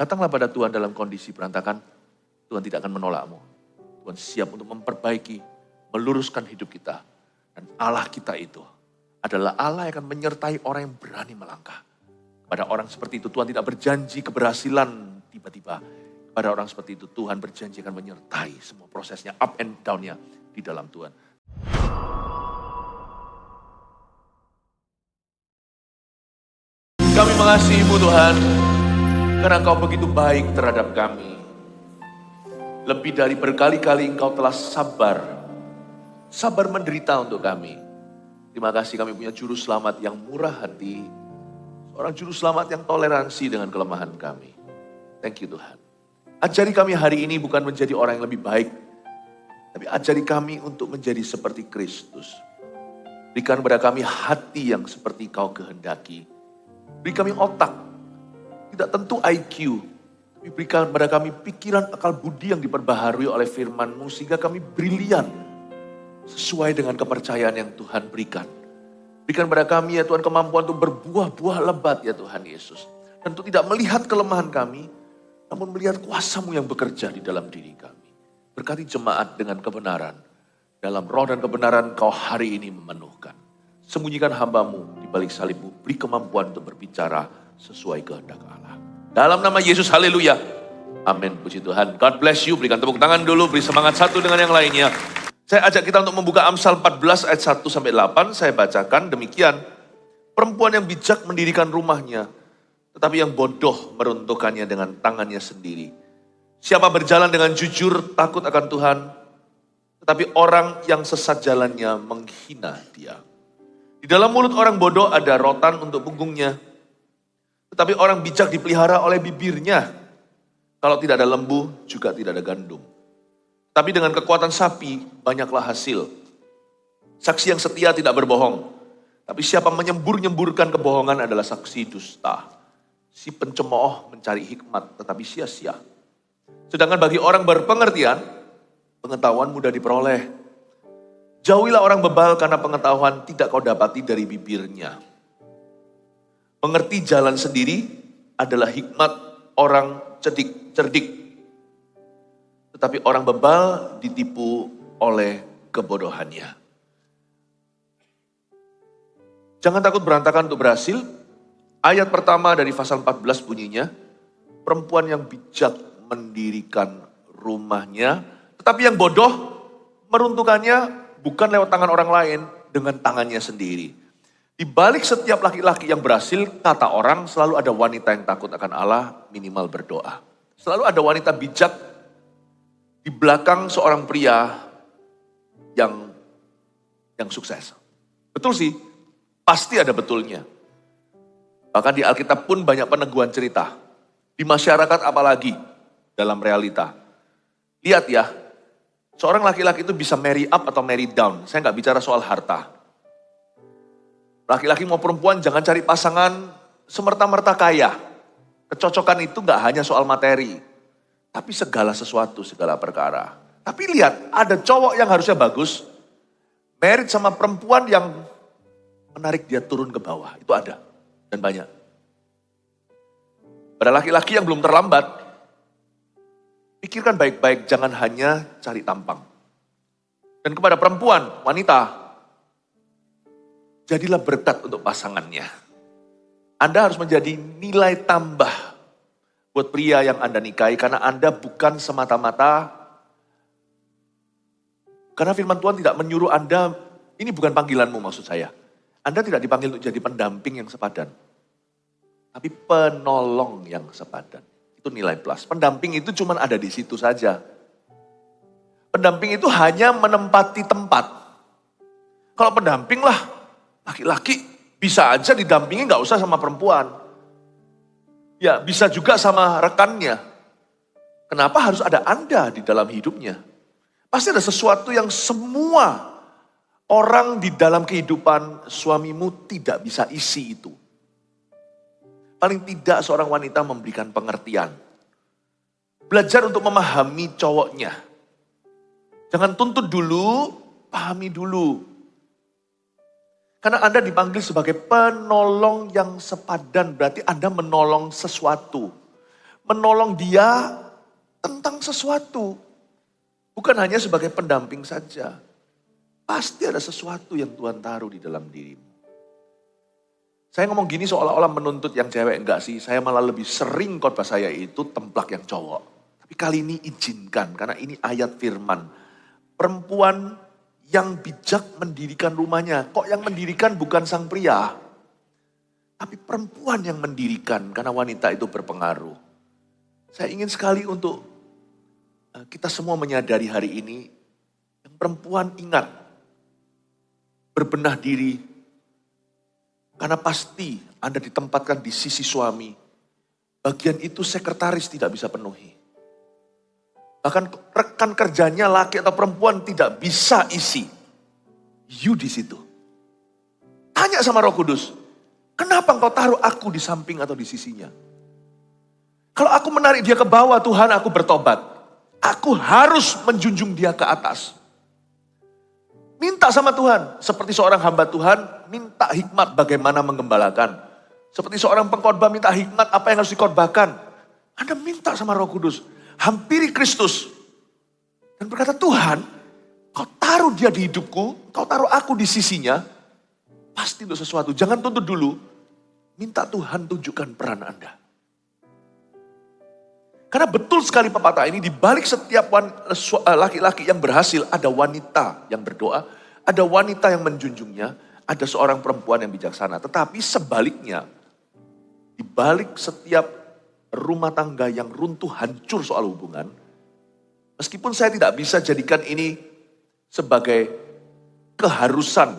Datanglah pada Tuhan dalam kondisi berantakan, Tuhan tidak akan menolakmu. Tuhan siap untuk memperbaiki, meluruskan hidup kita. Dan Allah kita itu adalah Allah yang akan menyertai orang yang berani melangkah. Pada orang seperti itu Tuhan tidak berjanji keberhasilan tiba-tiba. Pada orang seperti itu Tuhan berjanji akan menyertai semua prosesnya, up and down-nya di dalam Tuhan. Kami mengasihi-Mu Tuhan, karena Engkau begitu baik terhadap kami. Lebih dari berkali-kali Engkau telah sabar menderita untuk kami. Terima kasih kami punya juru selamat yang murah hati, seorang juru selamat yang toleransi dengan kelemahan kami. Thank you Tuhan. Ajari kami hari ini bukan menjadi orang yang lebih baik, tapi ajari kami untuk menjadi seperti Kristus. Berikan kepada kami hati yang seperti Kau kehendaki. Beri kami otak, tidak tentu IQ, tapi berikan kepada kami pikiran akal budi yang diperbaharui oleh firman-Mu sehingga kami brilian sesuai dengan kepercayaan yang Tuhan berikan. Berikan kepada kami ya Tuhan kemampuan untuk berbuah-buah lebat ya Tuhan Yesus. Dan untuk tidak melihat kelemahan kami, namun melihat kuasa-Mu yang bekerja di dalam diri kami. Berkati jemaat dengan kebenaran. Dalam roh dan kebenaran Kau hari ini memenuhkan. Sembunyikan hamba-Mu di balik salib-Mu. Beri kemampuan untuk berbicara sesuai kehendak Allah. Dalam nama Yesus, haleluya. Amin, puji Tuhan. God bless you. Berikan tepuk tangan dulu. Beri semangat satu dengan yang lainnya. Saya ajak kita untuk membuka Amsal 14 ayat 1-8. Saya bacakan demikian. Perempuan yang bijak mendirikan rumahnya, tetapi yang bodoh meruntuhkannya dengan tangannya sendiri. Siapa berjalan dengan jujur takut akan Tuhan, tetapi orang yang sesat jalannya menghina Dia. Di dalam mulut orang bodoh ada rotan untuk punggungnya, tetapi orang bijak dipelihara oleh bibirnya. Kalau tidak ada lembu, juga tidak ada gandum. Tapi dengan kekuatan sapi, banyaklah hasil. Saksi yang setia tidak berbohong. Tapi siapa menyembur-nyemburkan kebohongan adalah saksi dusta. Si pencemooh mencari hikmat, tetapi sia-sia. Sedangkan bagi orang berpengertian, pengetahuan mudah diperoleh. Jauhilah orang bebal karena pengetahuan tidak kau dapati dari bibirnya. Mengerti jalan sendiri adalah hikmat orang cerdik. Tetapi orang bebal ditipu oleh kebodohannya. Jangan takut berantakan untuk berhasil. Ayat pertama dari pasal 14 bunyinya, perempuan yang bijak mendirikan rumahnya, tetapi yang bodoh meruntuhkannya bukan lewat tangan orang lain, dengan tangannya sendiri. Di balik setiap laki-laki yang berhasil, kata orang selalu ada wanita yang takut akan Allah, minimal berdoa. Selalu ada wanita bijak di belakang seorang pria yang sukses. Betul sih, pasti ada betulnya. Bahkan di Alkitab pun banyak peneguhan cerita. Di masyarakat apalagi, dalam realita. Lihat ya, seorang laki-laki itu bisa marry up atau marry down. Saya nggak bicara soal harta. Laki-laki mau perempuan jangan cari pasangan semerta-merta kaya. Kecocokan itu nggak hanya soal materi. Tapi segala sesuatu, segala perkara. Tapi lihat, ada cowok yang harusnya bagus. Married sama perempuan yang menarik dia turun ke bawah. Itu ada. Dan banyak. Pada laki-laki yang belum terlambat, pikirkan baik-baik, jangan hanya cari tampang. Dan kepada perempuan, wanita, jadilah berkat untuk pasangannya. Anda harus menjadi nilai tambah buat pria yang Anda nikahi, karena Anda bukan semata-mata, karena firman Tuhan tidak menyuruh Anda, ini bukan panggilanmu maksud saya. Anda tidak dipanggil untuk jadi pendamping yang sepadan, tapi penolong yang sepadan. Itu nilai plus. Pendamping itu cuma ada di situ saja. Pendamping itu hanya menempati tempat. Kalau pendamping lah, laki-laki bisa aja didampingi nggak usah sama perempuan. Ya bisa juga sama rekannya. Kenapa harus ada Anda di dalam hidupnya? Pasti ada sesuatu yang semua orang di dalam kehidupan suamimu tidak bisa isi itu. Paling tidak seorang wanita memberikan pengertian. Belajar untuk memahami cowoknya. Jangan tuntut dulu, pahami dulu. Karena Anda dipanggil sebagai penolong yang sepadan, berarti Anda menolong sesuatu. menolong dia tentang sesuatu. Bukan hanya sebagai pendamping saja. Pasti ada sesuatu yang Tuhan taruh di dalam dirimu. Saya ngomong gini seolah-olah menuntut yang cewek, enggak sih. Saya malah lebih sering khotbah saya itu templak yang cowok. Tapi kali ini izinkan, karena ini ayat firman. Perempuan yang bijak mendirikan rumahnya. Kok yang mendirikan bukan sang pria? Tapi perempuan yang mendirikan, karena wanita itu berpengaruh. Saya ingin sekali untuk kita semua menyadari hari ini, yang perempuan ingat, berbenah diri, karena pasti Anda ditempatkan di sisi suami. Bagian itu sekretaris tidak bisa penuhi. Bahkan rekan kerjanya laki atau perempuan tidak bisa isi. You di situ. Tanya sama Roh Kudus, kenapa engkau taruh aku di samping atau di sisinya? Kalau aku menarik dia ke bawah, Tuhan, aku bertobat. Aku harus menjunjung dia ke atas. Minta sama Tuhan. Seperti seorang hamba Tuhan, minta hikmat bagaimana menggembalakan. Seperti seorang pengkhotbah minta hikmat apa yang harus dikhotbahkan. Anda minta sama Roh Kudus. Hampiri Kristus. Dan berkata, Tuhan, kau taruh dia di hidupku, kau taruh aku di sisinya. Pasti untuk sesuatu. Jangan tuntut dulu. Minta Tuhan tunjukkan peran Anda. Karena betul sekali pepatah ini, di balik setiap laki-laki yang berhasil, ada wanita yang berdoa, ada wanita yang menjunjungnya, ada seorang perempuan yang bijaksana. Tetapi sebaliknya, di balik setiap rumah tangga yang runtuh, hancur soal hubungan, meskipun saya tidak bisa jadikan ini sebagai keharusan,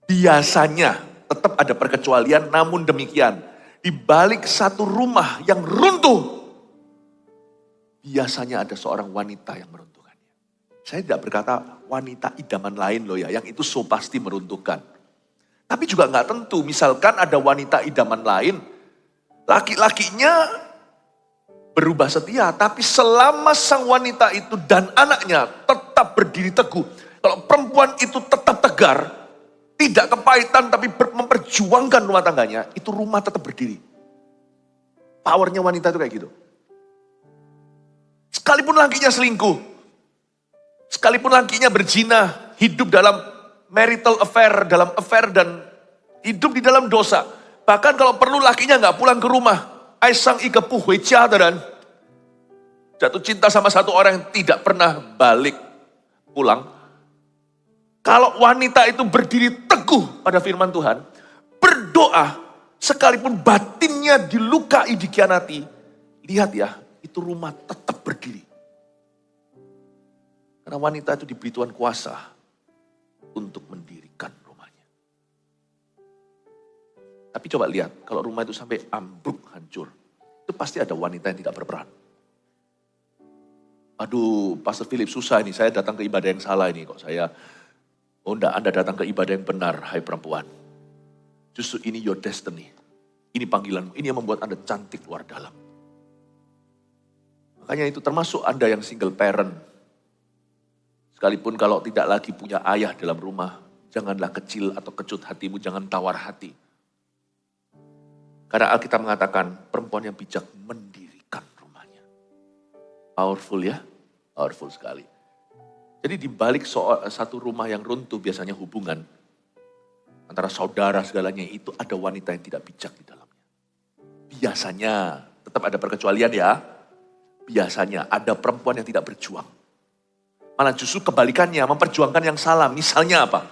biasanya tetap ada perkecualian, namun demikian, di balik satu rumah yang runtuh, biasanya ada seorang wanita yang meruntuhkannya. Saya tidak berkata wanita idaman lain loh ya, yang itu so pasti meruntuhkan. Tapi juga nggak tentu, misalkan ada wanita idaman lain, laki-lakinya berubah setia, tapi selama sang wanita itu dan anaknya tetap berdiri teguh. Kalau perempuan itu tetap tegar, tidak kepahitan tapi memperjuangkan rumah tangganya, itu rumah tetap berdiri. Powernya wanita itu kayak gitu. Sekalipun lakinya selingkuh, sekalipun lakinya berzina, hidup dalam marital affair, dalam affair dan hidup di dalam dosa. Bahkan kalau perlu lakinya nggak pulang ke rumah, Aisang ike puhui dan jatuh cinta sama satu orang yang tidak pernah balik pulang. Kalau wanita itu berdiri teguh pada firman Tuhan, berdoa, sekalipun batinnya dilukai, dikhianati, lihat ya, itu rumah tetap berdiri. Karena wanita itu diberi Tuhan kuasa untuk mendirikan rumahnya. Tapi coba lihat, kalau rumah itu sampai ambruk, hancur, itu pasti ada wanita yang tidak berperan. Aduh, Pastor Philip susah ini, saya datang ke ibadah yang salah ini kok saya. Oh enggak, Anda datang ke ibadah yang benar, hai perempuan. Justru ini your destiny. Ini panggilanmu, ini yang membuat Anda cantik luar dalam. Makanya itu termasuk Anda yang single parent. Sekalipun kalau tidak lagi punya ayah dalam rumah, janganlah kecil atau kecut hatimu, jangan tawar hati. Karena Alkitab mengatakan, perempuan yang bijak mendirikan rumahnya. Powerful ya, powerful sekali. Jadi di balik satu rumah yang runtuh biasanya hubungan antara saudara segalanya itu ada wanita yang tidak bijak di dalamnya. Biasanya, tetap ada perkecualian ya. Biasanya ada perempuan yang tidak berjuang. Malah justru kebalikannya, memperjuangkan yang salah. Misalnya apa?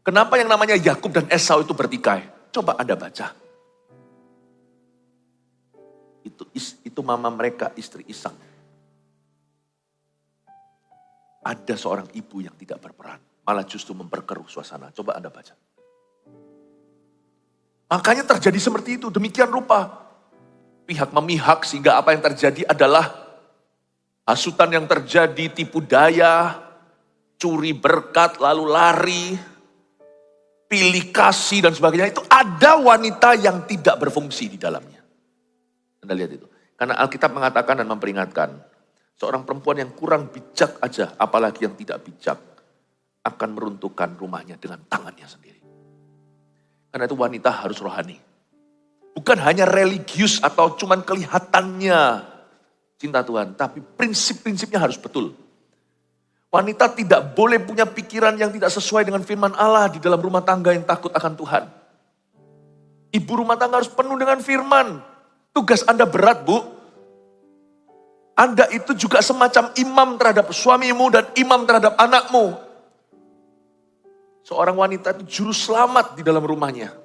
Kenapa yang namanya Yakub dan Esau itu bertikai? Coba Anda baca. Itu mama mereka, istri Ishak. Ada seorang ibu yang tidak berperan. Malah justru memperkeruh suasana. Coba Anda baca. Makanya terjadi seperti itu. Demikian rupa. Pihak memihak sehingga apa yang terjadi adalah hasutan yang terjadi, tipu daya, curi berkat, lalu lari, pilih kasih dan sebagainya. Itu ada wanita yang tidak berfungsi di dalamnya. Anda lihat itu. Karena Alkitab mengatakan dan memperingatkan. Seorang perempuan yang kurang bijak aja, apalagi yang tidak bijak, akan meruntuhkan rumahnya dengan tangannya sendiri. Karena itu wanita harus rohani. Bukan hanya religius atau cuman kelihatannya cinta Tuhan, tapi prinsip-prinsipnya harus betul. Wanita tidak boleh punya pikiran yang tidak sesuai dengan firman Allah di dalam rumah tangga yang takut akan Tuhan. Ibu rumah tangga harus penuh dengan firman. Tugas Anda berat, Bu. Anda itu juga semacam imam terhadap suamimu dan imam terhadap anakmu. Seorang wanita itu juru selamat di dalam rumahnya.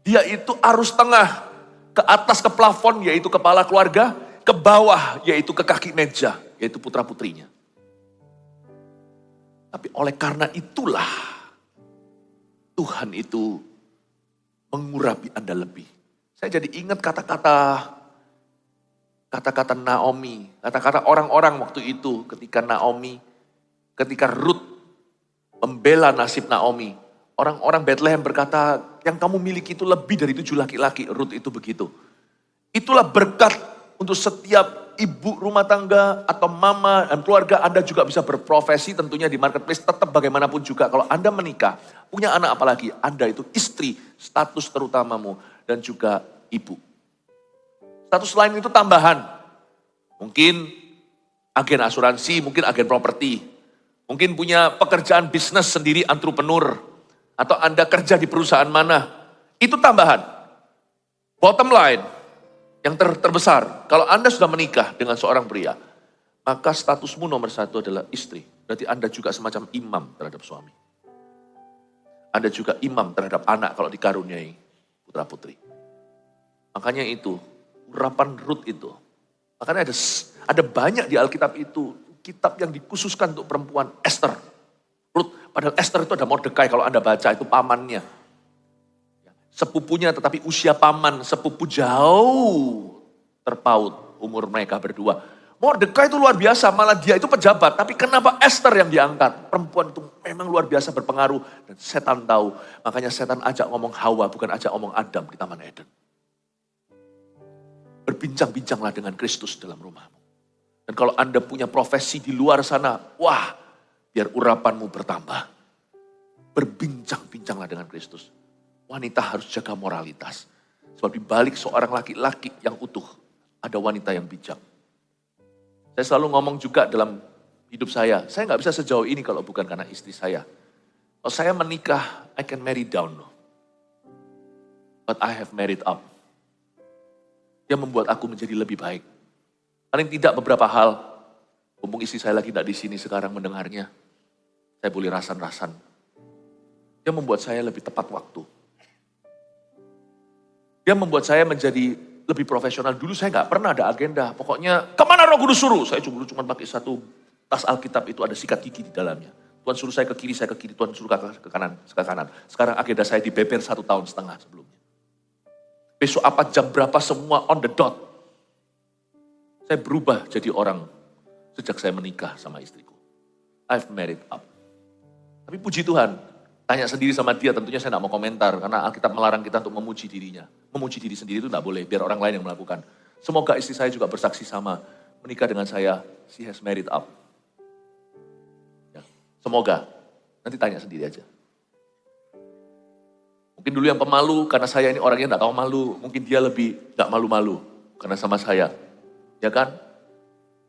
Dia itu arus tengah, ke atas ke plafon yaitu kepala keluarga, ke bawah yaitu ke kaki meja, yaitu putra-putrinya. Tapi oleh karena itulah Tuhan itu mengurapi Anda lebih. Saya jadi ingat kata-kata Naomi, kata-kata orang-orang waktu itu ketika Ruth membela nasib Naomi. Orang-orang Bethlehem berkata, yang kamu miliki itu lebih dari 7 laki-laki. Ruth itu begitu. Itulah berkat untuk setiap ibu rumah tangga atau mama dan keluarga. Anda juga bisa berprofesi tentunya di marketplace. Tetap bagaimanapun juga kalau Anda menikah, punya anak apalagi, Anda itu istri, status terutamamu dan juga ibu. Status lain itu tambahan. Mungkin agen asuransi, mungkin agen properti. Mungkin punya pekerjaan bisnis sendiri, entrepreneur. Atau Anda kerja di perusahaan mana. Itu tambahan. Bottom line, yang terbesar, kalau Anda sudah menikah dengan seorang pria, maka statusmu nomor 1 adalah istri. Berarti Anda juga semacam imam terhadap suami. Anda juga imam terhadap anak kalau dikaruniai putra-putri. Makanya itu, urapan Ruth itu. Makanya ada banyak di Alkitab itu, kitab yang dikhususkan untuk perempuan. Esther, Ruth, padahal Esther itu ada Mordekai kalau Anda baca, itu pamannya. Sepupunya tetapi usia paman, sepupu jauh terpaut umur mereka berdua. Mordekai itu luar biasa, malah dia itu pejabat. Tapi kenapa Esther yang diangkat? Perempuan itu memang luar biasa berpengaruh. Dan setan tahu, makanya setan ajak ngomong Hawa, bukan ajak ngomong Adam di Taman Eden. Berbincang-bincanglah dengan Kristus dalam rumahmu. Dan kalau Anda punya profesi di luar sana, wah, biar urapanmu bertambah. Berbincang-bincanglah dengan Kristus. Wanita harus jaga moralitas. Sebab di balik seorang laki-laki yang utuh, ada wanita yang bijak. Saya selalu ngomong juga dalam hidup saya nggak bisa sejauh ini kalau bukan karena istri saya. Kalau saya menikah, I can marry down. But I have married up. Dia membuat aku menjadi lebih baik. Paling tidak beberapa hal, mumpung istri saya lagi tidak di sini sekarang mendengarnya, saya boleh rasan-rasan. Dia membuat saya lebih tepat waktu. Dia membuat saya menjadi lebih profesional. Dulu saya nggak pernah ada agenda. Pokoknya kemana Roh Kudus suruh? Saya cuma pakai satu tas Alkitab itu ada sikat gigi di dalamnya. Tuhan suruh saya ke kiri, Tuhan suruh ke kanan, ke kanan. Sekarang agenda saya dibeber 1,5 tahun sebelumnya. Besok apa jam berapa semua on the dot. Saya berubah jadi orang sejak saya menikah sama istriku. I've married up. Tapi puji Tuhan, tanya sendiri sama dia, tentunya saya tidak mau komentar. Karena Alkitab melarang kita untuk memuji dirinya. Memuji diri sendiri itu tidak boleh, biar orang lain yang melakukan. Semoga istri saya juga bersaksi sama, menikah dengan saya, she has married up. Ya, semoga, nanti tanya sendiri aja. Mungkin dulu yang pemalu, karena saya ini orangnya tidak tahu malu. Mungkin dia lebih tidak malu-malu, karena sama saya. Ya kan?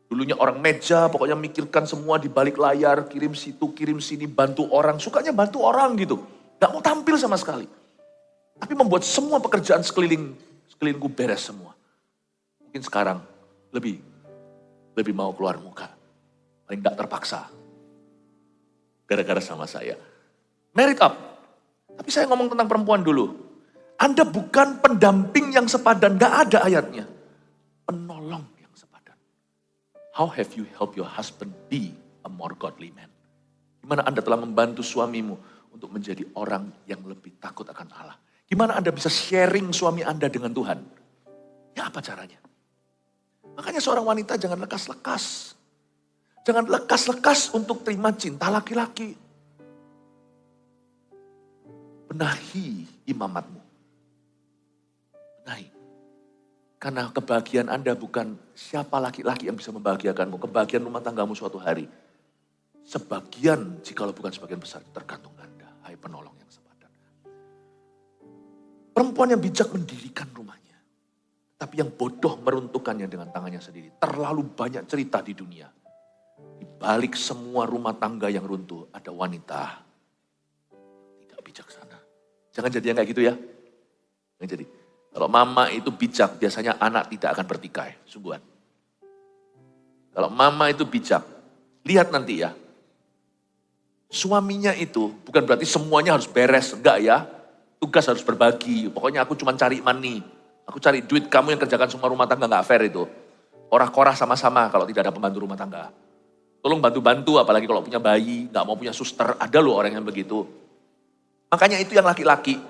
Dulunya orang meja, pokoknya mikirkan semua di balik layar, kirim situ, kirim sini, bantu orang. Sukanya bantu orang gitu. Gak mau tampil sama sekali. Tapi membuat semua pekerjaan sekelilingku beres semua. Mungkin sekarang lebih mau keluar muka. Paling gak terpaksa. Gara-gara sama saya. Married up. Tapi saya ngomong tentang perempuan dulu. Anda bukan pendamping yang sepadan, gak ada ayatnya. Penolong yang sepadan. How have you helped your husband be a more godly man? Gimana Anda telah membantu suamimu untuk menjadi orang yang lebih takut akan Allah? Gimana Anda bisa sharing suami Anda dengan Tuhan? Ya apa caranya? Makanya seorang wanita jangan lekas-lekas. Jangan lekas-lekas untuk terima cinta laki-laki. Benahi imamatmu. Benahi. Karena kebahagiaan Anda bukan siapa laki-laki yang bisa membahagiakanmu. Kebahagiaan rumah tanggamu suatu hari. Sebagian, jikalau bukan sebagian besar, tergantung Anda. Hai penolong yang sepadan. Perempuan yang bijak mendirikan rumahnya. Tapi yang bodoh meruntuhkannya dengan tangannya sendiri. Terlalu banyak cerita di dunia. Di balik semua rumah tangga yang runtuh, ada wanita. Tidak bijaksana. Jangan jadi yang kayak gitu ya. Jangan jadi. Kalau mama itu bijak, biasanya anak tidak akan bertikai. Sungguhan. Kalau mama itu bijak, lihat nanti ya. Suaminya itu bukan berarti semuanya harus beres, enggak ya. Tugas harus berbagi, pokoknya aku cuma cari money. Aku cari duit, kamu yang kerjakan semua rumah tangga, enggak fair itu. Korah-korah sama-sama kalau tidak ada pembantu rumah tangga. Tolong bantu-bantu, apalagi kalau punya bayi, enggak mau punya suster, ada loh orang yang begitu. Makanya itu yang laki-laki.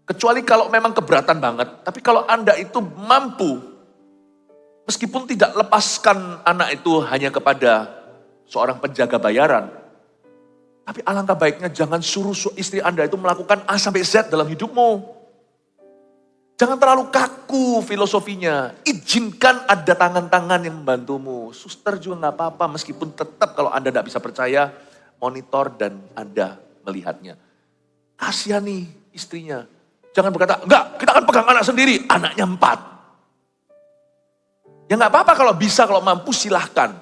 Kecuali kalau memang keberatan banget, tapi kalau Anda itu mampu, meskipun tidak lepaskan anak itu hanya kepada seorang penjaga bayaran, tapi alangkah baiknya jangan suruh istri Anda itu melakukan A sampai Z dalam hidupmu. Jangan terlalu kaku filosofinya. Izinkan ada tangan-tangan yang membantumu. Suster juga gak apa-apa meskipun tetap kalau Anda tidak bisa percaya, monitor dan Anda melihatnya. Kasihani istrinya. Jangan berkata, enggak kita akan pegang anak sendiri. Anaknya 4. Ya gak apa-apa kalau bisa, kalau mampu silahkan.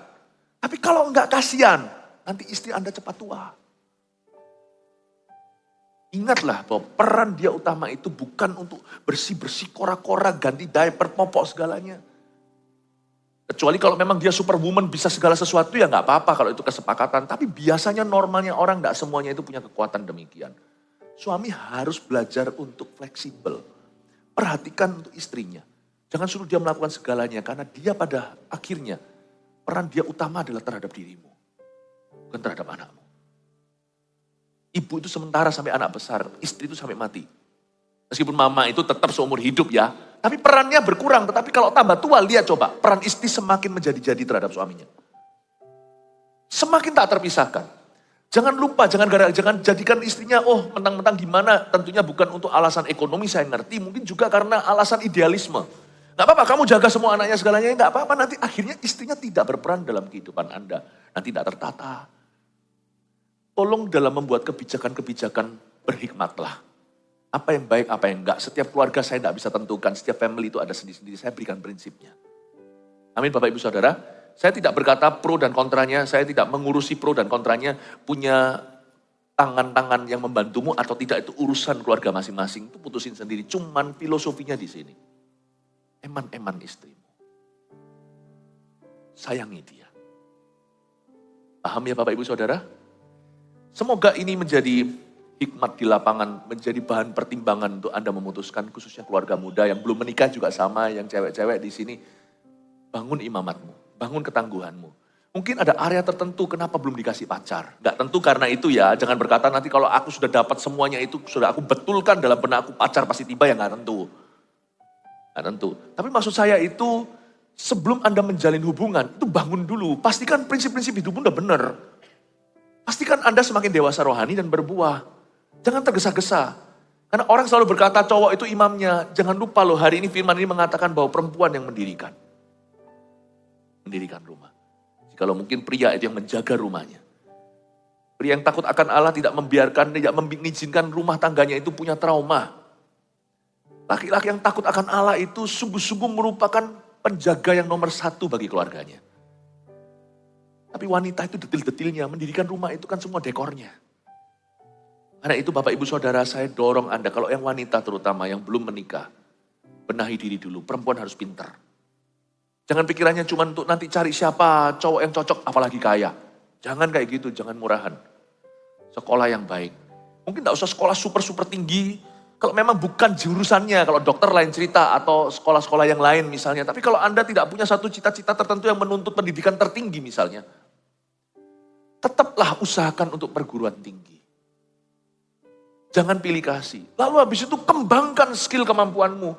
Tapi kalau enggak kasihan, nanti istri Anda cepat tua. Ingatlah bahwa peran dia utama itu bukan untuk bersih-bersih kora-kora, ganti diaper, popok segalanya. Kecuali kalau memang dia superwoman bisa segala sesuatu ya nggak apa-apa kalau itu kesepakatan. Tapi biasanya normalnya orang nggak semuanya itu punya kekuatan demikian. Suami harus belajar untuk fleksibel. Perhatikan untuk istrinya. Jangan suruh dia melakukan segalanya karena dia pada akhirnya peran dia utama adalah terhadap dirimu. Bukan terhadap anakmu. Ibu itu sementara sampai anak besar, istri itu sampai mati. Meskipun mama itu tetap seumur hidup ya, tapi perannya berkurang. Tetapi kalau tambah tua, lihat coba, peran istri semakin menjadi-jadi terhadap suaminya. Semakin tak terpisahkan. Jangan lupa, jangan jadikan istrinya, oh mentang-mentang gimana, tentunya bukan untuk alasan ekonomi saya ngerti, mungkin juga karena alasan idealisme. Gak apa-apa, kamu jaga semua anaknya segalanya, gak apa-apa, nanti akhirnya istrinya tidak berperan dalam kehidupan Anda. Nanti tidak tertata. Tolong dalam membuat kebijakan-kebijakan berhikmatlah. Apa yang baik, apa yang enggak. Setiap keluarga saya tidak bisa tentukan. Setiap family itu ada sendiri-sendiri. Saya berikan prinsipnya. Amin Bapak Ibu Saudara. Saya tidak berkata pro dan kontranya. Saya tidak mengurusi pro dan kontranya. Punya tangan-tangan yang membantumu atau tidak itu urusan keluarga masing-masing. Itu putusin sendiri. Cuman filosofinya di sini. Eman-eman istrimu. Sayangi dia. Paham ya Bapak Ibu Saudara? Semoga ini menjadi hikmat di lapangan, menjadi bahan pertimbangan untuk Anda memutuskan, khususnya keluarga muda yang belum menikah juga sama, yang cewek-cewek di sini. Bangun imamatmu, bangun ketangguhanmu. Mungkin ada area tertentu kenapa belum dikasih pacar. Gak tentu karena itu ya, jangan berkata nanti kalau aku sudah dapat semuanya itu, sudah aku betulkan dalam benak aku pacar pasti tiba, ya gak tentu. Gak tentu. Tapi maksud saya itu, sebelum Anda menjalin hubungan, itu bangun dulu. Pastikan prinsip-prinsip hidupmu udah benar. Pastikan Anda semakin dewasa rohani dan berbuah. Jangan tergesa-gesa. Karena orang selalu berkata cowok itu imamnya. Jangan lupa loh, hari ini firman ini mengatakan bahwa perempuan yang mendirikan. Mendirikan rumah. Jikalau mungkin pria itu yang menjaga rumahnya. Pria yang takut akan Allah tidak membiarkan, tidak mengizinkan rumah tangganya itu punya trauma. Laki-laki yang takut akan Allah itu sungguh-sungguh merupakan penjaga yang nomor 1 bagi keluarganya. Tapi wanita itu detil-detilnya, mendirikan rumah itu kan semua dekornya. Karena itu Bapak Ibu Saudara saya dorong Anda, kalau yang wanita terutama yang belum menikah, benahi diri dulu, perempuan harus pintar. Jangan pikirannya cuma untuk nanti cari siapa cowok yang cocok, apalagi kaya. Jangan kayak gitu, jangan murahan. Sekolah yang baik. Mungkin gak usah sekolah super-super tinggi, kalau memang bukan jurusannya, kalau dokter lain cerita atau sekolah-sekolah yang lain misalnya. Tapi kalau Anda tidak punya satu cita-cita tertentu yang menuntut pendidikan tertinggi misalnya, tetaplah usahakan untuk perguruan tinggi. Jangan pilih kasih. Lalu habis itu kembangkan skill kemampuanmu.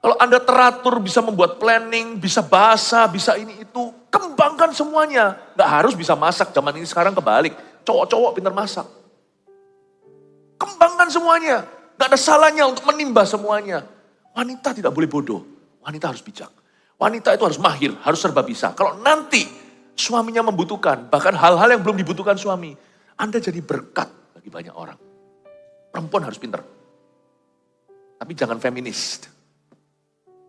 Kalau Anda teratur, bisa membuat planning, bisa bahasa, bisa ini itu, kembangkan semuanya. Gak harus bisa masak, zaman ini sekarang kebalik. Cowok-cowok pintar masak. Kembangkan semuanya. Gak ada salahnya untuk menimba semuanya. Wanita tidak boleh bodoh. Wanita harus bijak. Wanita itu harus mahir, harus serba bisa. Kalau nanti suaminya membutuhkan, bahkan hal-hal yang belum dibutuhkan suami, Anda jadi berkat bagi banyak orang. Perempuan harus pintar. Tapi jangan feminis.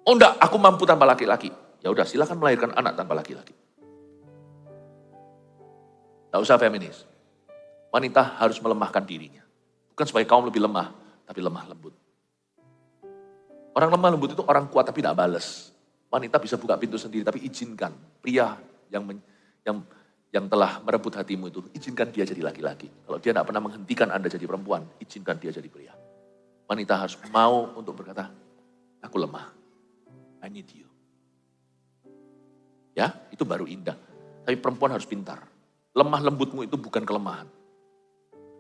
Oh enggak, aku mampu tanpa laki-laki. Ya udah, silakan melahirkan anak tanpa laki-laki. Tidak usah feminis. Wanita harus melemahkan dirinya. Bukan supaya kaum lebih lemah, tapi lemah lembut. Orang lemah lembut itu orang kuat tapi tidak balas. Wanita bisa buka pintu sendiri, tapi izinkan pria yang telah merebut hatimu itu, izinkan dia jadi laki-laki. Kalau dia tidak pernah menghentikan Anda jadi perempuan, izinkan dia jadi pria. Wanita harus mau untuk berkata, aku lemah. I need you. Ya, itu baru indah. Tapi perempuan harus pintar. Lemah lembutmu itu bukan kelemahan.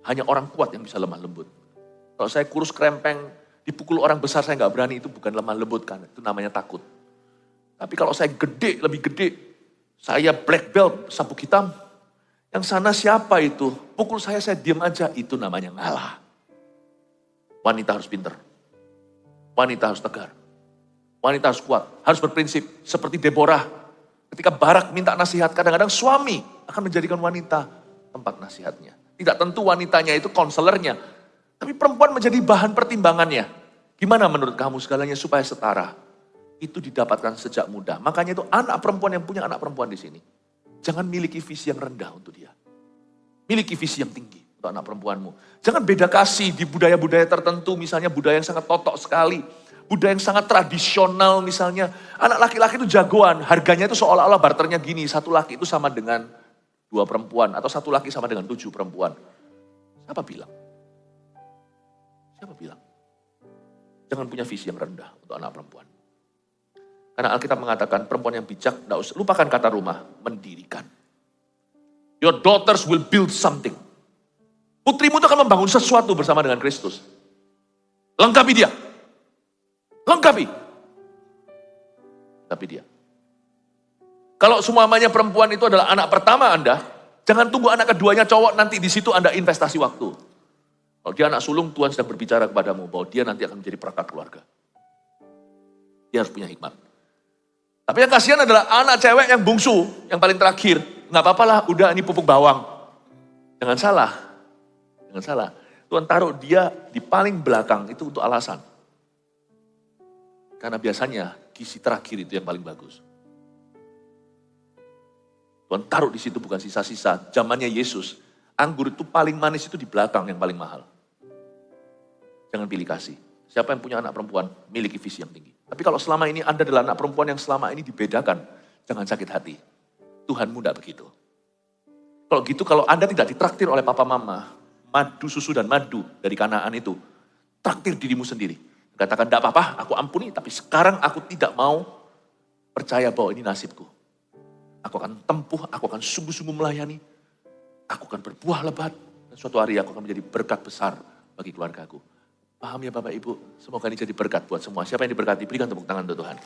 Hanya orang kuat yang bisa lemah lembut. Kalau saya kurus krempeng, dipukul orang besar saya nggak berani, itu bukan lemah lembut kan, itu namanya takut. Tapi kalau saya gede, lebih gede, saya black belt, sabuk hitam, yang sana siapa itu? Pukul saya diam aja, itu namanya ngalah. Wanita harus pintar. Wanita harus tegar. Wanita harus kuat, harus berprinsip. Seperti Deborah, ketika Barak minta nasihat, kadang-kadang suami akan menjadikan wanita tempat nasihatnya. Tidak tentu wanitanya itu konselernya, tapi perempuan menjadi bahan pertimbangannya. Gimana menurut kamu segalanya supaya setara? Itu didapatkan sejak muda. Makanya itu anak perempuan yang punya anak perempuan di sini. Jangan miliki visi yang rendah untuk dia. Miliki visi yang tinggi untuk anak perempuanmu. Jangan beda kasih di budaya-budaya tertentu, misalnya budaya yang sangat totok sekali. Budaya yang sangat tradisional misalnya. Anak laki-laki itu jagoan, harganya itu seolah-olah barternya gini. Satu laki itu sama dengan 2 perempuan. Atau satu laki sama dengan 7 perempuan. Siapa bilang? Siapa bilang? Jangan punya visi yang rendah untuk anak perempuan. Karena Alkitab mengatakan perempuan yang bijak, lupakan kata rumah, mendirikan. Your daughters will build something. Putrimu itu akan membangun sesuatu bersama dengan Kristus. Lengkapi dia. Lengkapi dia. Kalau semuanya perempuan itu adalah anak pertama Anda, jangan tunggu anak keduanya cowok, nanti di situ Anda investasi waktu. Kalau dia anak sulung, Tuhan sedang berbicara kepadamu bahwa dia nanti akan menjadi perangkat keluarga. Dia harus punya hikmat. Tapi yang kasihan adalah anak cewek yang bungsu, yang paling terakhir. Nggak apa-apa lah, udah ini pupuk bawang. Jangan salah. Tuhan taruh dia di paling belakang itu untuk alasan. Karena biasanya gizi terakhir itu yang paling bagus. Tuhan taruh di situ bukan sisa-sisa. Zamannya Yesus, anggur itu paling manis itu di belakang yang paling mahal. Jangan pilih kasih. Siapa yang punya anak perempuan, miliki visi yang tinggi. Tapi kalau selama ini Anda adalah anak perempuan yang selama ini dibedakan, jangan sakit hati. Tuhanmu tidak begitu. Kalau gitu, kalau Anda tidak ditraktir oleh papa mama, madu, susu dan madu dari Kanaan itu, traktir dirimu sendiri. Katakan, tidak apa-apa, aku ampuni, tapi sekarang aku tidak mau percaya bahwa ini nasibku. Aku akan tempuh, aku akan sungguh-sungguh melayani, aku akan berbuah lebat, dan suatu hari aku akan menjadi berkat besar bagi keluargaku. Paham ya Bapak Ibu? Semoga ini jadi berkat buat semua. Siapa yang diberkati, berikan tepuk tangan untuk Tuhan.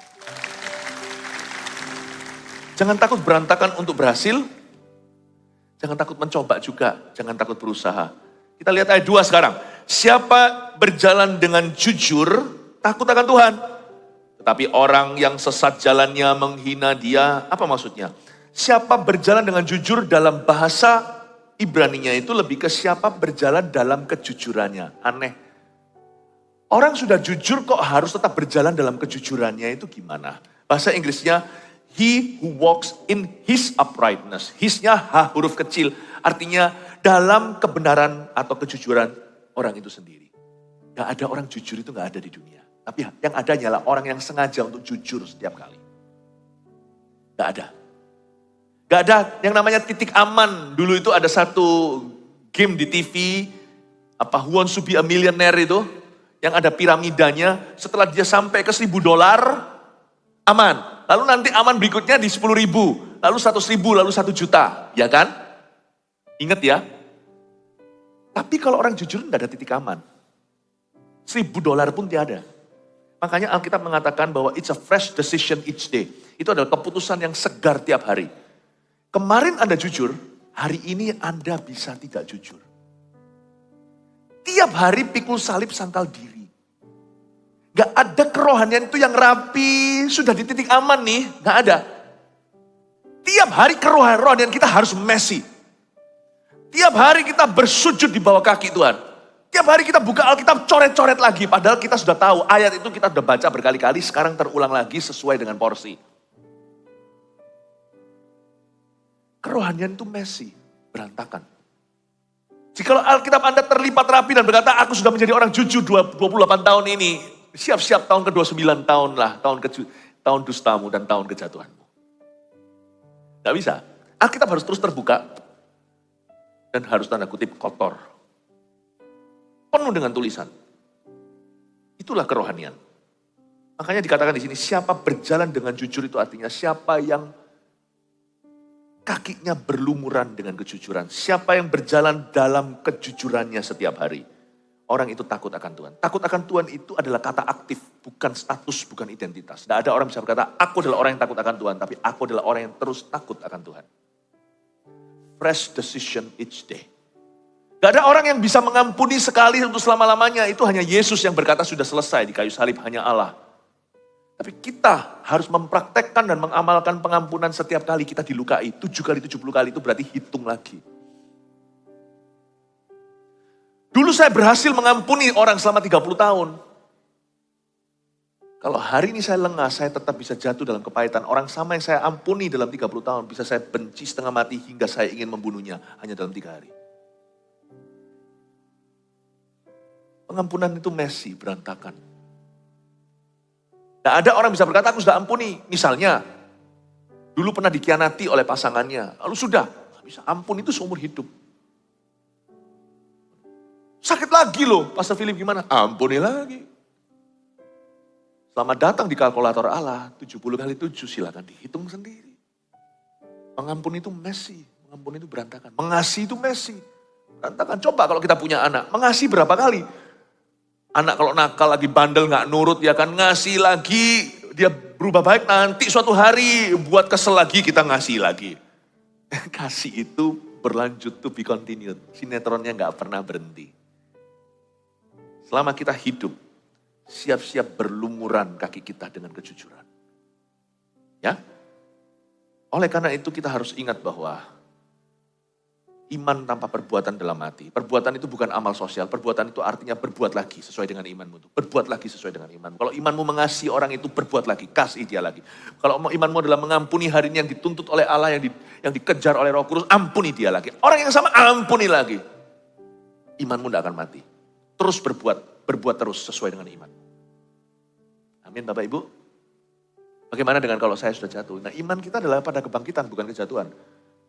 Jangan takut berantakan untuk berhasil, jangan takut mencoba juga, jangan takut berusaha. Kita lihat ayat 2 sekarang. Siapa berjalan dengan jujur, takut akan Tuhan. Tetapi orang yang sesat jalannya menghina dia, apa maksudnya? Siapa berjalan dengan jujur dalam bahasa Ibraninya itu lebih ke siapa berjalan dalam kejujurannya. Aneh. Orang sudah jujur kok harus tetap berjalan dalam kejujurannya itu gimana? Bahasa Inggrisnya, he who walks in his uprightness. His-nya H huruf kecil, artinya dalam kebenaran atau kejujuran orang itu sendiri. Gak ada orang jujur itu gak ada di dunia. Tapi yang ada hanyalah orang yang sengaja untuk jujur setiap kali. Gak ada. Gak ada yang namanya titik aman. Dulu itu ada satu game di TV, Who Wants to be a Millionaire itu, yang ada piramidanya, setelah dia sampai ke $1.000, aman. Lalu nanti aman berikutnya di 10.000, lalu 100.000, lalu 1 juta. Ya kan? Ingat ya. Tapi kalau orang jujur nggak ada titik aman. $1.000 pun tiada. Makanya Alkitab mengatakan bahwa it's a fresh decision each day. Itu adalah keputusan yang segar tiap hari. Kemarin Anda jujur, hari ini Anda bisa tidak jujur. Tiap hari pikul salib sangkal diri. Gak ada kerohanian itu yang rapi, sudah di titik aman nih, gak ada. Tiap hari kerohanian kita harus messy. Tiap hari kita bersujud di bawah kaki Tuhan. Tiap hari kita buka Alkitab coret-coret lagi. Padahal kita sudah tahu ayat itu kita sudah baca berkali-kali. Sekarang terulang lagi sesuai dengan porsi. Kerohanian itu messy, berantakan. Jikalau Alkitab Anda terlipat rapi dan berkata, aku sudah menjadi orang jujur 28 tahun ini. Siap-siap tahun ke-29 tahun lah. Tahun dustamu dan tahun kejatuhanmu. Gak bisa. Alkitab harus terus terbuka. Dan harus tanda kutip kotor. Penuh dengan tulisan. Itulah kerohanian. Makanya dikatakan di sini, siapa berjalan dengan jujur itu artinya siapa yang kakinya berlumuran dengan kejujuran. Siapa yang berjalan dalam kejujurannya setiap hari. Orang itu takut akan Tuhan. Takut akan Tuhan itu adalah kata aktif, bukan status, bukan identitas. Tidak ada orang bisa berkata, aku adalah orang yang takut akan Tuhan, tapi aku adalah orang yang terus takut akan Tuhan. Fresh decision each day. Gak ada orang yang bisa mengampuni sekali untuk selama-lamanya. Itu hanya Yesus yang berkata sudah selesai di kayu salib, hanya Allah. Tapi kita harus mempraktekkan dan mengamalkan pengampunan setiap kali kita dilukai. 7 kali, 70 kali itu berarti hitung lagi. Dulu saya berhasil mengampuni orang selama 30 tahun. Kalau hari ini saya lengah, saya tetap bisa jatuh dalam kepahitan. Orang sama yang saya ampuni dalam 30 tahun, bisa saya benci setengah mati hingga saya ingin membunuhnya hanya dalam 3 hari. Pengampunan itu messy, berantakan. Tidak ada orang bisa berkata, aku sudah ampuni. Misalnya, dulu pernah dikhianati oleh pasangannya. Lalu sudah, bisa ampun itu seumur hidup. Sakit lagi loh, Pastor Philip gimana? Ampuni lagi. Selamat datang di kalkulator Allah, 70 kali 7 silakan dihitung sendiri. Mengampuni itu messy, mengampuni itu berantakan. Mengasihi itu messy, berantakan. Coba kalau kita punya anak, mengasihi berapa kali? Anak kalau nakal lagi bandel gak nurut ya kan ngasih lagi. Dia berubah baik nanti suatu hari buat kesel lagi kita ngasih lagi. Kasih itu berlanjut to be continued. Sinetronnya gak pernah berhenti. Selama kita hidup, siap-siap berlumuran kaki kita dengan kejujuran. Ya. Oleh karena itu kita harus ingat bahwa iman tanpa perbuatan dalam hati. Perbuatan itu bukan amal sosial. Perbuatan itu artinya berbuat lagi sesuai dengan imanmu. Berbuat lagi sesuai dengan imanmu. Kalau imanmu mengasihi orang itu, berbuat lagi. Kasih dia lagi. Kalau imanmu adalah mengampuni hari ini yang dituntut oleh Allah, yang dikejar oleh Roh Kudus, ampuni dia lagi. Orang yang sama, ampuni lagi. Imanmu tidak akan mati. Terus berbuat terus sesuai dengan iman. Amin Bapak Ibu. Bagaimana dengan kalau saya sudah jatuh? Nah iman kita adalah pada kebangkitan, bukan kejatuhan.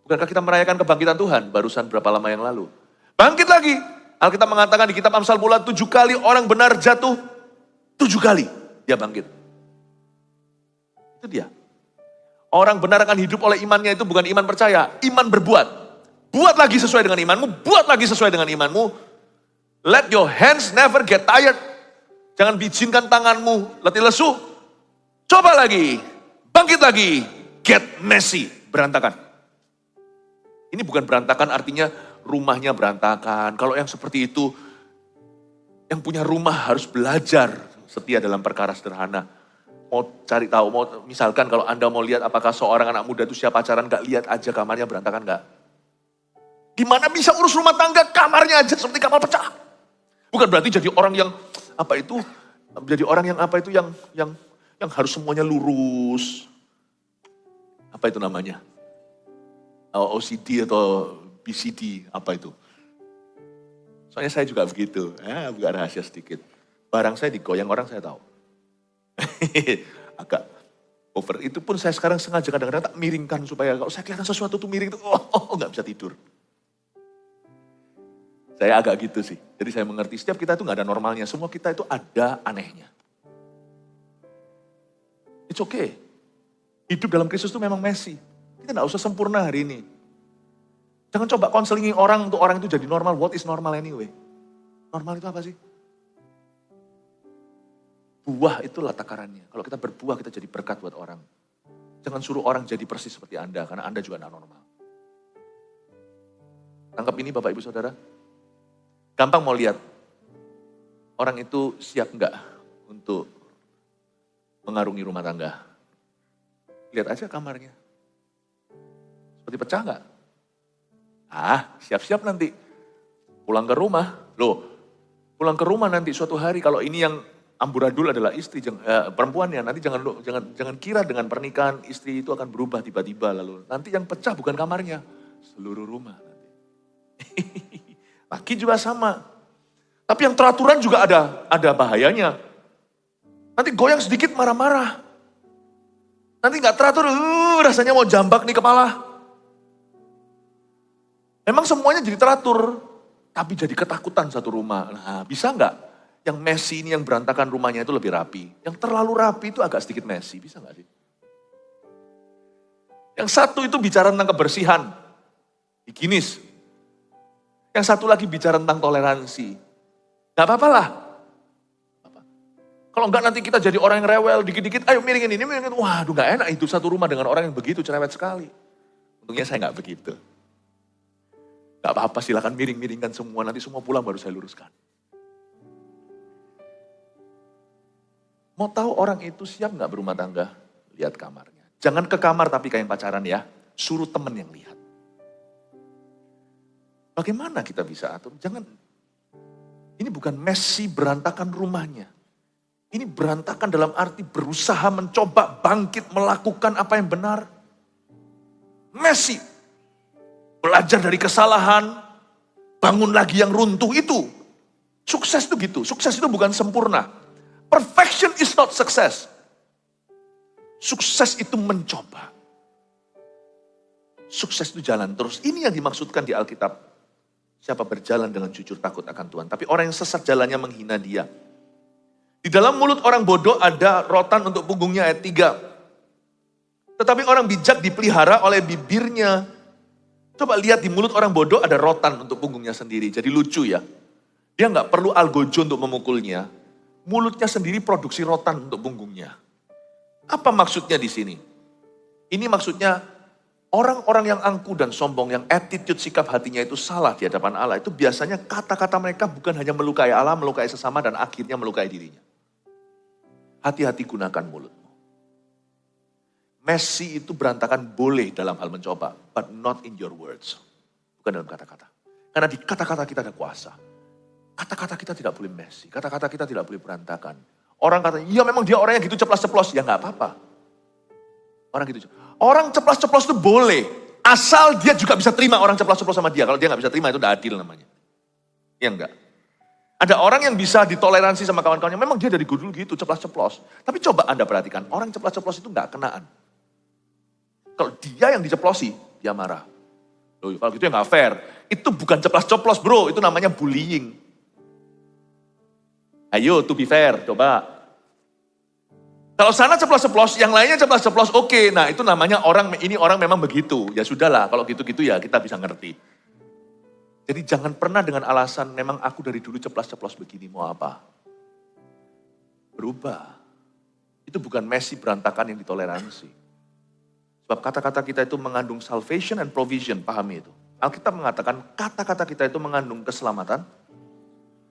Bukankah kita merayakan kebangkitan Tuhan barusan berapa lama yang lalu? Bangkit lagi. Alkitab mengatakan di kitab Amsal pula 7 kali orang benar jatuh, 7 kali dia bangkit. Itu dia. Orang benar akan hidup oleh imannya itu bukan iman percaya, iman berbuat. Buat lagi sesuai dengan imanmu, buat lagi sesuai dengan imanmu. Let your hands never get tired. Jangan bizinkan tanganmu letih lesu. Coba lagi, bangkit lagi, get messy, berantakan. Ini bukan berantakan artinya rumahnya berantakan. Kalau yang seperti itu, yang punya rumah harus belajar setia dalam perkara sederhana. Mau cari tahu, misalkan kalau Anda mau lihat apakah seorang anak muda itu siap pacaran, gak lihat aja kamarnya berantakan gak? Gimana bisa urus rumah tangga kamarnya aja seperti kamar pecah? Bukan berarti jadi orang yang yang harus semuanya lurus. Apa itu namanya? OCD atau BCD, apa itu? Soalnya saya juga begitu, bukan rahasia sedikit. Barang saya digoyang orang saya tahu. Agak over, itu pun saya sekarang sengaja kadang-kadang tak miringkan supaya kalau saya kelihatan sesuatu tuh miring itu, gak bisa tidur. Saya agak gitu sih, jadi saya mengerti setiap kita itu gak ada normalnya, semua kita itu ada anehnya. It's okay. Hidup dalam Kristus itu memang messy. Kita gak usah sempurna hari ini. Jangan coba konselingi orang untuk orang itu jadi normal. What is normal anyway? Normal itu apa sih? Buah itulah takarannya. Kalau kita berbuah kita jadi berkat buat orang. Jangan suruh orang jadi persis seperti Anda, karena Anda juga gak normal. Tangkap ini Bapak Ibu Saudara. Gampang mau lihat. Orang itu siap enggak untuk mengarungi rumah tangga. Lihat aja kamarnya. Seperti pecah enggak? Siap-siap nanti. Pulang ke rumah. Loh, Pulang ke rumah nanti suatu hari, kalau ini yang amburadul adalah istri, perempuannya, nanti jangan kira dengan pernikahan istri itu akan berubah tiba-tiba lalu. Nanti yang pecah bukan kamarnya, seluruh rumah. Laki juga sama. Tapi yang teraturan juga ada bahayanya. Nanti goyang sedikit marah-marah. Nanti nggak teratur, rasanya mau jambak nih kepala. Memang semuanya jadi teratur, tapi jadi ketakutan satu rumah. Nah, bisa nggak yang messy ini, yang berantakan rumahnya itu lebih rapi? Yang terlalu rapi itu agak sedikit messy, bisa nggak sih? Yang satu itu bicara tentang kebersihan, higienis. Yang satu lagi bicara tentang toleransi. Nggak apa-apa lah. Kalau enggak nanti kita jadi orang yang rewel, dikit-dikit, ayo miringin ini, miringin. Waduh gak enak hidup satu rumah dengan orang yang begitu, cerewet sekali. Untungnya saya gak begitu. Gak apa-apa, silakan miring-miringkan semua, nanti semua pulang baru saya luruskan. Mau tahu orang itu siap gak berumah tangga? Lihat kamarnya. Jangan ke kamar tapi kayak yang pacaran ya, suruh temen yang lihat. Bagaimana kita bisa atur? Jangan, ini bukan messy berantakan rumahnya. Ini berantakan dalam arti berusaha mencoba bangkit melakukan apa yang benar. Messy. Belajar dari kesalahan, bangun lagi yang runtuh itu. Sukses itu gitu, sukses itu bukan sempurna. Perfection is not success. Sukses itu mencoba. Sukses itu jalan terus. Ini yang dimaksudkan di Alkitab. Siapa berjalan dengan jujur takut akan Tuhan. Tapi orang yang sesat jalannya menghina Dia. Di dalam mulut orang bodoh ada rotan untuk punggungnya, ayat 3. Tetapi orang bijak dipelihara oleh bibirnya. Coba lihat di mulut orang bodoh ada rotan untuk punggungnya sendiri. Jadi lucu ya. Dia nggak perlu algojo untuk memukulnya. Mulutnya sendiri produksi rotan untuk punggungnya. Apa maksudnya di sini? Ini maksudnya orang-orang yang angkuh dan sombong, yang attitude sikap hatinya itu salah di hadapan Allah. Itu biasanya kata-kata mereka bukan hanya melukai Allah, melukai sesama dan akhirnya melukai dirinya. Hati-hati gunakan mulutmu. Messy itu berantakan boleh dalam hal mencoba, but not in your words. Bukan dalam kata-kata. Karena di kata-kata kita ada kuasa. Kata-kata kita tidak boleh messy, kata-kata kita tidak boleh berantakan. Orang kata, ya memang dia orangnya gitu ceplas-ceplos, ya nggak apa-apa. Orang ceplas-ceplos itu boleh, asal dia juga bisa terima orang ceplas-ceplos sama dia. Kalau dia nggak bisa terima itu udah adil namanya. Ya enggak. Ada orang yang bisa ditoleransi sama kawan-kawannya, memang dia dari dulu gitu, ceplas-ceplos. Tapi coba Anda perhatikan, orang ceplas-ceplos itu nggak kenaan. Kalau dia yang diceplosi, dia marah. Loh, kalau gitu ya nggak fair. Itu bukan ceplas-ceplos bro, itu namanya bullying. Ayo, to be fair, coba. Kalau sana ceplos-ceplos, yang lainnya ceplos-ceplos, oke. Nah itu namanya orang memang begitu. Ya sudahlah, kalau gitu-gitu ya kita bisa ngerti. Jadi jangan pernah dengan alasan memang aku dari dulu ceplos-ceplos begini, mau apa? Berubah. Itu bukan messy berantakan yang ditoleransi. Sebab kata-kata kita itu mengandung salvation and provision, pahami itu. Alkitab mengatakan kata-kata kita itu mengandung keselamatan,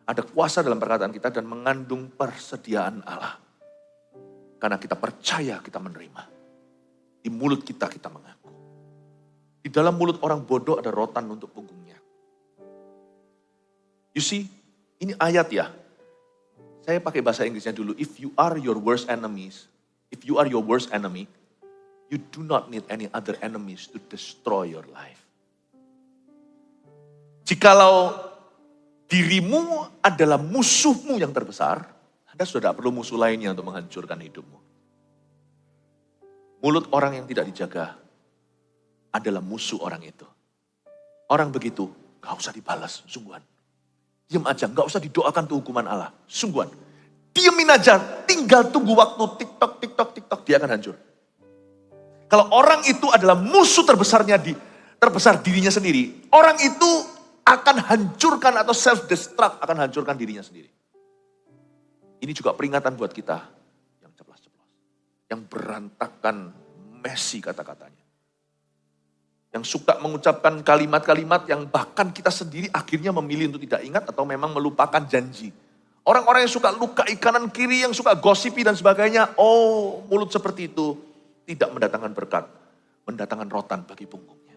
ada kuasa dalam perkataan kita dan mengandung persediaan Allah. Karena kita percaya, kita menerima. Di mulut kita mengaku. Di dalam mulut orang bodoh ada rotan untuk punggungnya. You see, ini ayat ya. Saya pakai bahasa Inggrisnya dulu. If you are your worst enemy, you do not need any other enemies to destroy your life. Jikalau dirimu adalah musuhmu yang terbesar, Anda sudah tidak perlu musuh lainnya untuk menghancurkan hidupmu. Mulut orang yang tidak dijaga adalah musuh orang itu. Orang begitu, gak usah dibalas, sungguhan. Diam aja, gak usah didoakan tuh hukuman Allah, sungguhan. Diamin aja, tinggal tunggu waktu TikTok, dia akan hancur. Kalau orang itu adalah musuh terbesar dirinya sendiri, orang itu akan hancurkan atau self-destruct, akan hancurkan dirinya sendiri. Ini juga peringatan buat kita yang ceplas-ceplos, yang berantakan, messy kata-katanya. Yang suka mengucapkan kalimat-kalimat yang bahkan kita sendiri akhirnya memilih untuk tidak ingat atau memang melupakan janji. Orang-orang yang suka lukai kanan kiri, yang suka gosipi dan sebagainya, mulut seperti itu tidak mendatangkan berkat, mendatangkan rotan bagi punggungnya.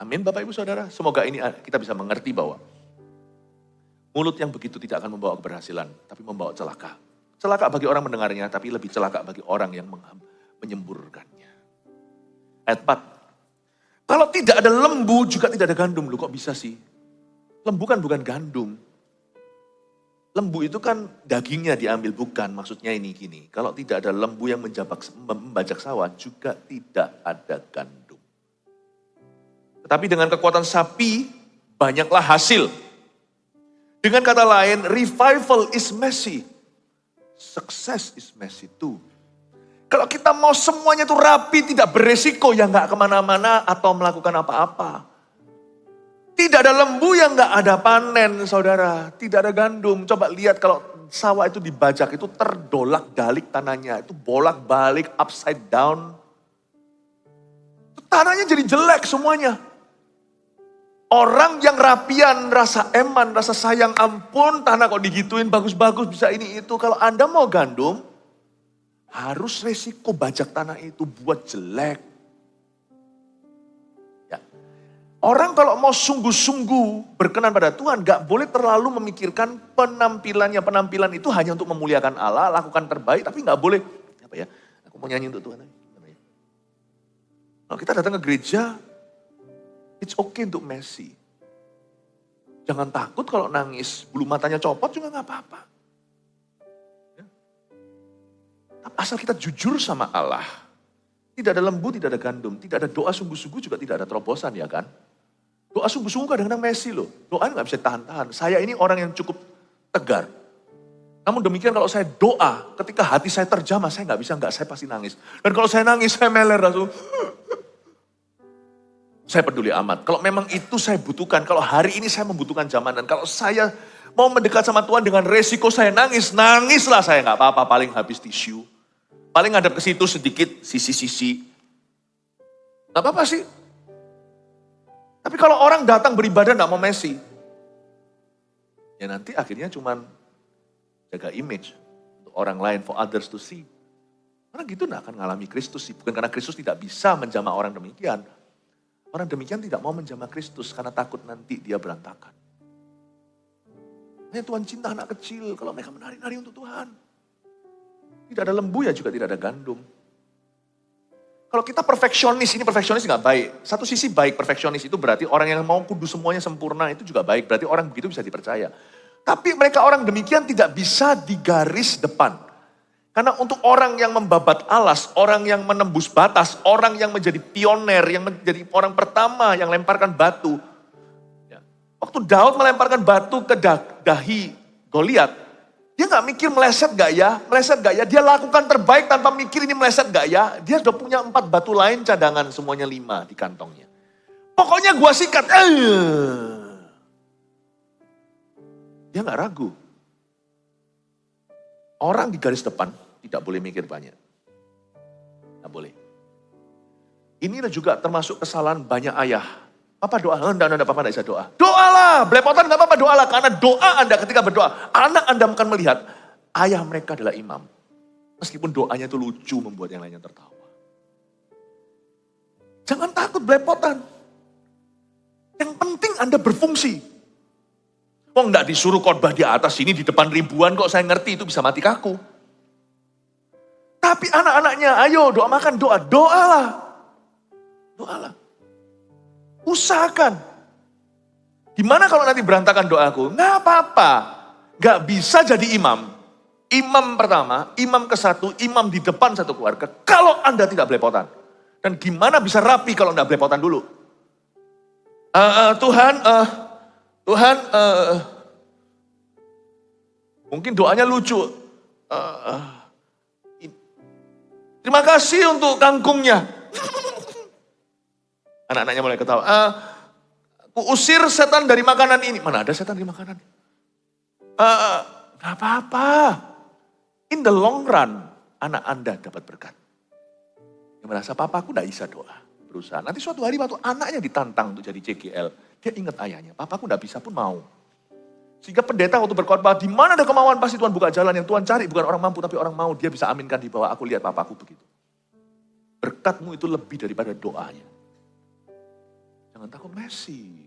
Amin Bapak Ibu Saudara, semoga ini kita bisa mengerti bahwa Mulut yang begitu tidak akan membawa keberhasilan, tapi membawa celaka. Celaka bagi orang mendengarnya, tapi lebih celaka bagi orang yang menyemburkannya. Ayat 4. Kalau tidak ada lembu, juga tidak ada gandum. Loh kok bisa sih? Lembu kan bukan gandum. Lembu itu kan dagingnya diambil, bukan. Maksudnya ini gini, kalau tidak ada lembu yang membajak sawah, juga tidak ada gandum. Tetapi dengan kekuatan sapi, banyaklah hasil. Dengan kata lain, revival is messy. Success is messy too. Kalau kita mau semuanya itu rapi, tidak beresiko, ya nggak kemana-mana atau melakukan apa-apa. Tidak ada lembu yang nggak ada panen, saudara. Tidak ada gandum. Coba lihat kalau sawah itu dibajak, itu terdolak-dalik tanahnya. Itu bolak-balik, upside down. Tanahnya jadi jelek semuanya. Orang yang rapian, rasa eman, rasa sayang, ampun, tanah kok digituin, bagus-bagus, bisa ini itu. Kalau Anda mau gandum, harus resiko bajak tanah itu buat jelek. Ya. Orang kalau mau sungguh-sungguh berkenan pada Tuhan, gak boleh terlalu memikirkan penampilannya. Penampilan itu hanya untuk memuliakan Allah, lakukan terbaik, tapi gak boleh. Apa ya? Aku mau nyanyi untuk Tuhan. Kalau kita datang ke gereja, it's okay untuk messy. Jangan takut kalau nangis, bulu matanya copot juga gak apa-apa. Ya. Asal kita jujur sama Allah. Tidak ada lembu, tidak ada gandum. Tidak ada doa sungguh-sungguh, juga tidak ada terobosan, ya kan? Doa sungguh-sungguh kadang-kadang messy loh. Doa gak bisa tahan-tahan. Saya ini orang yang cukup tegar. Namun demikian kalau saya doa, ketika hati saya terjamah, saya gak bisa, saya pasti nangis. Dan kalau saya nangis, saya meler langsung. Saya peduli amat. Kalau memang itu saya butuhkan, kalau hari ini saya membutuhkan jamanan, kalau saya mau mendekat sama Tuhan dengan resiko saya nangis, nangislah saya nggak apa-apa, paling habis tisu. Paling ngadep ke situ sedikit, sisi-sisi. Nggak apa-apa sih. Tapi kalau orang datang beribadah nggak mau messy, ya nanti akhirnya cuman jaga image untuk orang lain, for others to see. Karena gitu nggak akan ngalami Kristus sih. Bukan karena Kristus tidak bisa menjamah orang demikian. Orang demikian tidak mau menjamah Kristus karena takut nanti dia berantakan. Hanya Tuhan cinta anak kecil kalau mereka menari-nari untuk Tuhan. Tidak ada lembu ya juga tidak ada gandum. Kalau kita perfeksionis, ini perfeksionis nggak baik. Satu sisi baik, perfeksionis itu berarti orang yang mau kudus semuanya sempurna itu juga baik. Berarti orang begitu bisa dipercaya. Tapi mereka orang demikian tidak bisa di garis depan. Karena untuk orang yang membabat alas, orang yang menembus batas, orang yang menjadi pioner, yang menjadi orang pertama yang lemparkan batu. Ya. Waktu Daud melemparkan batu ke dahi Goliat, dia gak mikir meleset gak ya, dia lakukan terbaik tanpa mikir ini meleset gak ya. Dia sudah punya 4 batu lain cadangan, semuanya 5 di kantongnya. Pokoknya gua sikat, dia gak ragu. Orang di garis depan tidak boleh mikir banyak. Tidak boleh. Inilah juga termasuk kesalahan banyak ayah. Papa doa, enggak, Papa enggak bisa doa. Doalah, belepotan enggak apa-apa doalah. Karena doa Anda ketika berdoa, anak Anda akan melihat ayah mereka adalah imam. Meskipun doanya itu lucu membuat yang lainnya tertawa. Jangan takut belepotan. Yang penting Anda berfungsi. Oh enggak disuruh khotbah di atas sini di depan ribuan kok saya ngerti itu bisa mati kaku. Tapi anak-anaknya ayo doa makan doalah. Doalah. Usahakan. Gimana kalau nanti berantakan doaku? Nggak apa-apa. Nggak bisa jadi imam. Imam pertama, imam ke-1, imam di depan satu keluarga. Kalau Anda tidak belepotan. Dan gimana bisa rapi kalau Anda belepotan dulu? Tuhan, mungkin doanya lucu. Terima kasih untuk kangkungnya. Anak-anaknya mulai ketawa. Aku usir setan dari makanan ini. Mana ada setan di makanan? Gak apa-apa. In the long run, anak Anda dapat berkat. Yang merasa, papaku gak bisa doa. Berusaha. Nanti suatu hari waktu anaknya ditantang untuk jadi CGL. Dia ingat ayahnya, papaku gak bisa pun mau. Sehingga pendeta waktu berkhotbah, di mana ada kemauan pasti Tuhan buka jalan. Yang Tuhan cari bukan orang mampu tapi orang mau. Dia bisa aminkan di bawah, aku lihat papaku begitu. Berkatmu itu lebih daripada doanya. Jangan takut messy.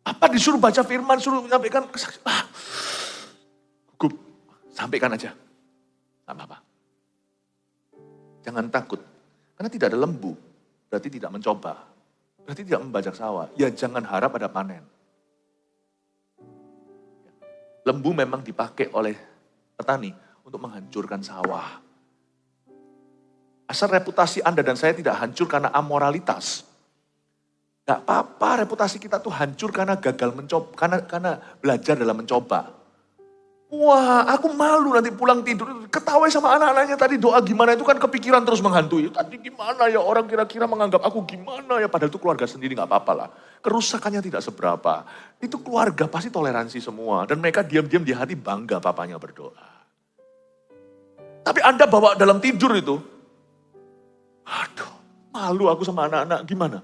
Apa disuruh baca firman, suruh menyampaikan kesaksian. Gugup, sampaikan aja. Gak apa-apa. Jangan takut. Karena tidak ada lembu, berarti tidak mencoba. Berarti tidak membajak sawah. Ya jangan harap ada panen. Lembu memang dipakai oleh petani untuk menghancurkan sawah. Asal reputasi Anda dan saya tidak hancur karena amoralitas. Gak apa-apa reputasi kita tuh hancur karena gagal mencoba, karena belajar dalam mencoba. Wah, aku malu nanti pulang tidur, ketawa sama anak-anaknya tadi doa gimana itu kan kepikiran terus menghantui. Tadi gimana ya orang kira-kira menganggap aku gimana ya, padahal itu keluarga sendiri gak apa-apa lah. Kerusakannya tidak seberapa. Itu keluarga pasti toleransi semua dan mereka diam-diam di hati bangga papanya berdoa. Tapi Anda bawa dalam tidur itu, aduh malu aku sama anak-anak, gimana?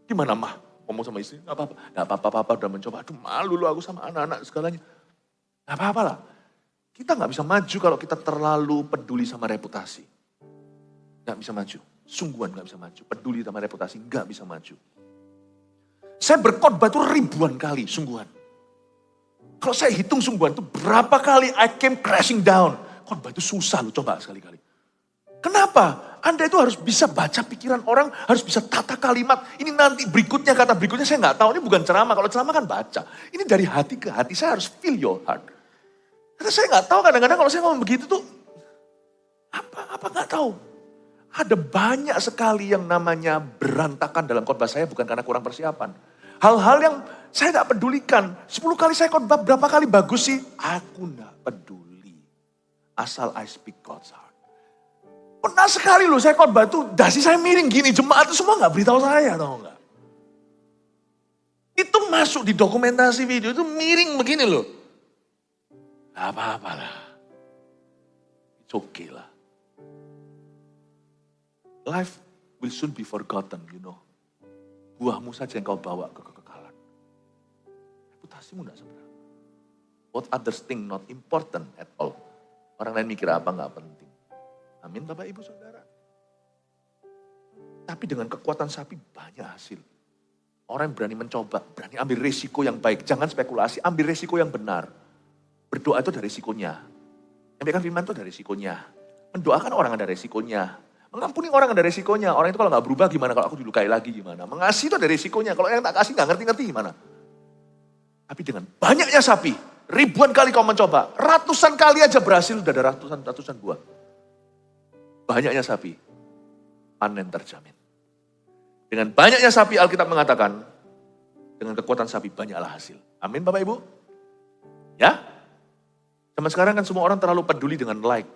Gimana mah? Ngomong sama istri, gak apa-apa. Gak apa-apa, papa udah mencoba, aduh malu lu aku sama anak-anak segalanya. Gak apa-apa lah. Kita gak bisa maju kalau kita terlalu peduli sama reputasi. Gak bisa maju. Sungguhan gak bisa maju. Peduli sama reputasi gak bisa maju. Saya berkhotbah itu ribuan kali, sungguhan. Kalau saya hitung sungguhan itu berapa kali I came crashing down. Khotbah itu susah loh, coba sekali-kali. Kenapa? Anda itu harus bisa baca pikiran orang, harus bisa tata kalimat. Ini nanti berikutnya, kata berikutnya saya nggak tahu. Ini bukan ceramah, kalau ceramah kan baca. Ini dari hati ke hati, saya harus feel your heart. Karena saya nggak tahu kadang-kadang kalau saya ngomong begitu tuh, apa nggak tahu. Ada banyak sekali yang namanya berantakan dalam khotbah saya bukan karena kurang persiapan. Hal-hal yang saya tidak pedulikan. 10 kali saya khotbah, berapa kali bagus sih? Aku nggak peduli. Asal I speak God's heart. Pernah sekali loh saya khotbah tuh, dasi saya miring gini, jemaat itu semua gak beritahu saya, tahu gak? Itu masuk di dokumentasi video, itu miring begini loh. Gak apa-apa lah. It's okay lah. Life will soon be forgotten, you know. Buahmu saja yang kau bawa ke kekekalan. Reputasimu gak seberapa. What others think not important at all. Orang lain mikir apa gak penting. Amin Bapak Ibu Saudara. Tapi dengan kekuatan sapi banyak hasil. Orang yang berani mencoba, berani ambil resiko yang baik. Jangan spekulasi, ambil resiko yang benar. Berdoa itu ada resikonya. Menyampaikan firman itu ada resikonya. Mendoakan orang ada resikonya. Mengampuni orang ada resikonya. Orang itu kalau gak berubah gimana, kalau aku dilukai lagi gimana. Mengasihi itu ada resikonya. Kalau yang tak kasih gak ngerti-ngerti gimana. Tapi dengan banyaknya sapi, ribuan kali kau mencoba, ratusan kali aja berhasil, udah ada ratusan buah. Banyaknya sapi, panen terjamin. Dengan banyaknya sapi, Alkitab mengatakan, dengan kekuatan sapi banyaklah hasil. Amin Bapak Ibu? Ya? Zaman sekarang kan semua orang terlalu peduli dengan like.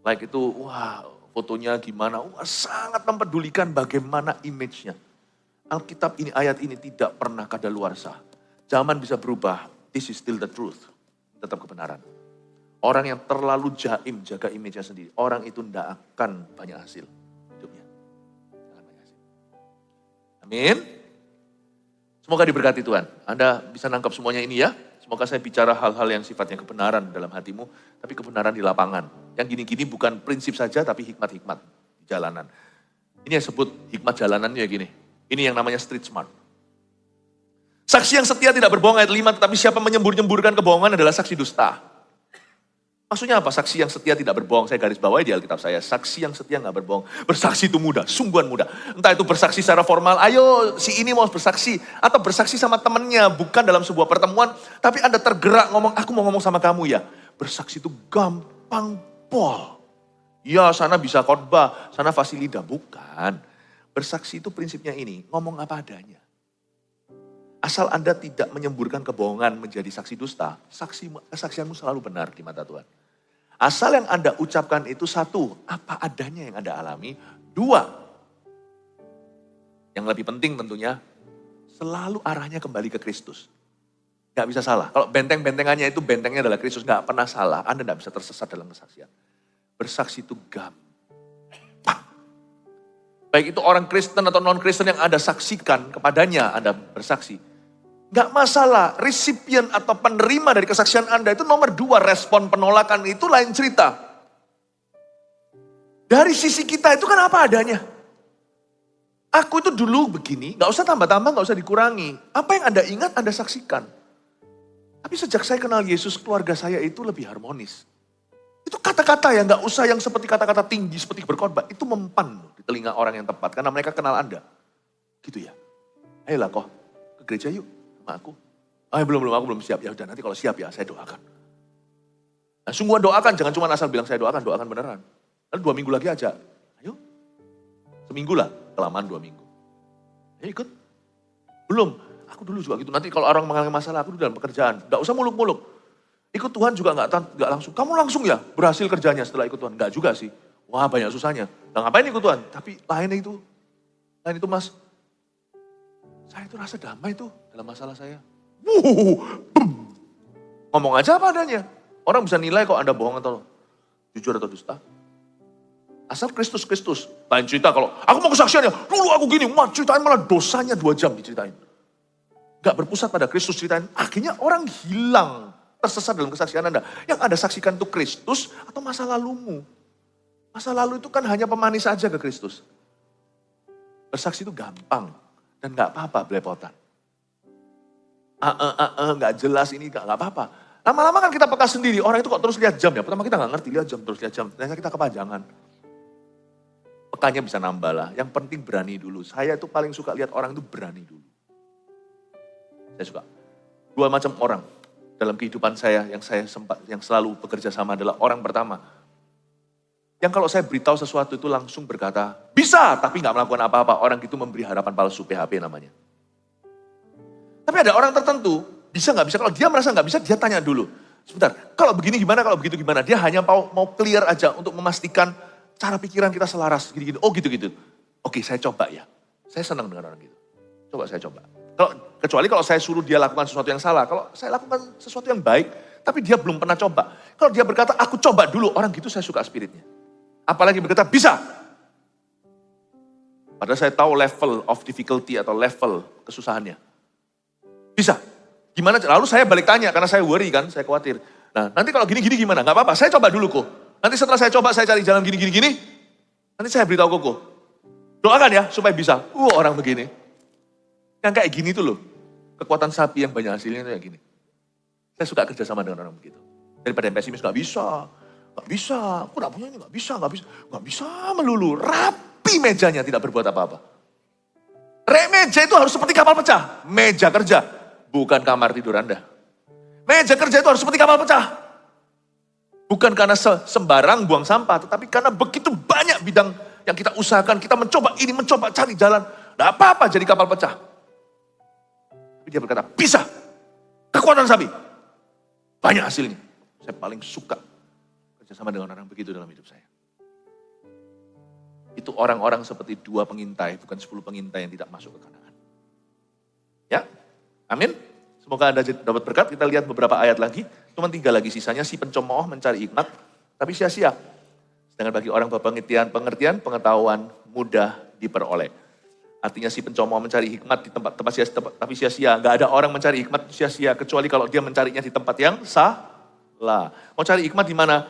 Like itu, wah fotonya gimana, wah sangat mempedulikan bagaimana image-nya. Alkitab ini, ayat ini tidak pernah kadaluarsa. Zaman bisa berubah, this is still the truth. Tetap kebenaran. Orang yang terlalu jaim jaga image-nya sendiri. Orang itu tidak akan banyak hasil hidupnya. Akan banyak hasil. Amin. Semoga diberkati Tuhan. Anda bisa nangkap semuanya ini ya. Semoga saya bicara hal-hal yang sifatnya kebenaran dalam hatimu. Tapi kebenaran di lapangan. Yang gini-gini bukan prinsip saja tapi hikmat-hikmat di jalanan. Ini yang sebut hikmat jalanan ya gini. Ini yang namanya street smart. Saksi yang setia tidak berbohong ayat 5. Tetapi siapa menyembur-nyemburkan kebohongan adalah saksi dusta. Maksudnya apa? Saksi yang setia tidak berbohong. Saya garis bawahi di Alkitab saya. Saksi yang setia nggak berbohong. Bersaksi itu mudah, sungguhan mudah. Entah itu bersaksi secara formal, ayo si ini mau bersaksi. Atau bersaksi sama temannya, bukan dalam sebuah pertemuan. Tapi Anda tergerak ngomong, aku mau ngomong sama kamu ya. Bersaksi itu gampang pol. Ya sana bisa khotbah, sana fasilida. Bukan. Bersaksi itu prinsipnya ini, ngomong apa adanya. Asal Anda tidak menyemburkan kebohongan menjadi saksi dusta, kesaksianmu selalu benar di mata Tuhan. Asal yang Anda ucapkan itu satu, apa adanya yang Anda alami. Dua, yang lebih penting tentunya, selalu arahnya kembali ke Kristus. Gak bisa salah. Kalau benteng-bentengannya itu bentengnya adalah Kristus, gak pernah salah. Anda gak bisa tersesat dalam kesaksian. Bersaksi itu gampang. Baik itu orang Kristen atau non-Kristen yang Anda saksikan kepadanya, Anda bersaksi. Gak masalah, resipien atau penerima dari kesaksian Anda itu nomor 2, respon penolakan itu lain cerita. Dari sisi kita itu kan apa adanya. Aku itu dulu begini, gak usah tambah-tambah, gak usah dikurangi. Apa yang Anda ingat, Anda saksikan. Tapi sejak saya kenal Yesus, keluarga saya itu lebih harmonis. Itu kata-kata ya, gak usah yang seperti kata-kata tinggi, seperti berkhotbah. Itu mempan di telinga orang yang tepat, karena mereka kenal Anda. Gitu ya. Ayolah kok, ke gereja yuk sama aku. Belum, aku belum siap. Ya udah nanti kalau siap ya, saya doakan. Nah, sungguhan doakan, jangan cuma asal bilang saya doakan beneran. Lalu 2 minggu lagi aja. Ayo, seminggu lah. Kelamaan 2 minggu. Ya ikut. Belum. Aku dulu juga gitu. Nanti kalau orang mengalami masalah, aku dalam pekerjaan. Gak usah muluk-muluk. Ikut Tuhan juga gak langsung. Kamu langsung ya berhasil kerjanya setelah ikut Tuhan. Gak juga sih. Wah banyak susahnya. Nah ngapain ikut Tuhan? Tapi lain itu mas. Saya itu rasa damai tuh dalam masalah saya. Ngomong aja apa adanya. Orang bisa nilai kok Anda bohong atau jujur atau dusta. Asal Kristus. Lain cerita kalau aku mau kesaksiannya, dulu aku gini, ceritain malah dosanya 2 jam diceritain. Gak berpusat pada Kristus ceritain, akhirnya orang hilang, tersesat dalam kesaksian Anda. Yang Anda saksikan itu Kristus atau masa lalumu. Masa lalu itu kan hanya pemanis saja ke Kristus. Bersaksi itu gampang dan gak apa-apa belepotan. Gak jelas ini, gak apa-apa. Lama-lama kan kita peka sendiri, orang itu kok terus lihat jam ya. Pertama kita gak ngerti, lihat jam. Ternyata kita kepanjangan. Pekanya bisa nambah lah. Yang penting berani dulu. Saya itu paling suka lihat orang itu berani dulu. Saya suka. 2 macam orang dalam kehidupan saya yang selalu bekerja sama adalah orang pertama. Yang kalau saya beritahu sesuatu itu langsung berkata, bisa tapi gak melakukan apa-apa. Orang itu memberi harapan palsu, PHP namanya. Tapi ada orang tertentu, bisa gak bisa. Kalau dia merasa gak bisa, dia tanya dulu. Sebentar, kalau begini gimana, kalau begitu gimana. Dia hanya mau clear aja untuk memastikan cara pikiran kita selaras, gini-gini. Oh gitu-gitu. Oke, saya coba ya. Saya senang dengan orang gitu. Saya coba. Kecuali kalau saya suruh dia lakukan sesuatu yang salah. Kalau saya lakukan sesuatu yang baik, tapi dia belum pernah coba. Kalau dia berkata, aku coba dulu. Orang gitu saya suka spiritnya. Apalagi berkata, bisa. Padahal saya tahu level of difficulty atau level kesusahannya. Bisa. Gimana? Lalu saya balik tanya, karena saya worry kan, saya khawatir. Nah, nanti kalau gini-gini gimana? Gak apa-apa, saya coba dulu kok. Nanti setelah saya coba, saya cari jalan gini. Nanti saya beritahu Koko. Doakan ya, supaya bisa. Orang begini. Yang kayak gini tuh loh. Kekuatan sapi yang banyak hasilnya itu kayak gini. Saya suka kerja sama dengan orang begitu. Daripada yang pesimis, gak bisa. Aku gak punya ini, gak bisa. Gak bisa melulu. Rapi mejanya, tidak berbuat apa-apa. Meja itu harus seperti kapal pecah. Meja kerja, bukan kamar tidur Anda. Meja kerja itu harus seperti kapal pecah. Bukan karena sembarang buang sampah, tetapi karena begitu banyak bidang yang kita usahakan, kita mencoba cari jalan. Tidak apa-apa jadi kapal pecah. Tapi dia berkata, bisa. Kekuatan sapi. Banyak hasilnya. Saya paling suka kerjasama dengan orang begitu dalam hidup saya. Itu orang-orang seperti 2 pengintai, bukan 10 pengintai yang tidak masuk ke Kanaan. Ya, amin. Semoga Anda dapat berkat. Kita lihat beberapa ayat lagi. Cuma 3 lagi sisanya. Si pencemooh mencari hikmat, tapi sia-sia. Sedangkan bagi orang berpengertian, pengetahuan mudah diperoleh. Artinya si pencemooh mencari hikmat di tempat tapi sia-sia. Gak ada orang mencari hikmat sia-sia, kecuali kalau dia mencarinya di tempat yang salah. Mau cari hikmat di mana?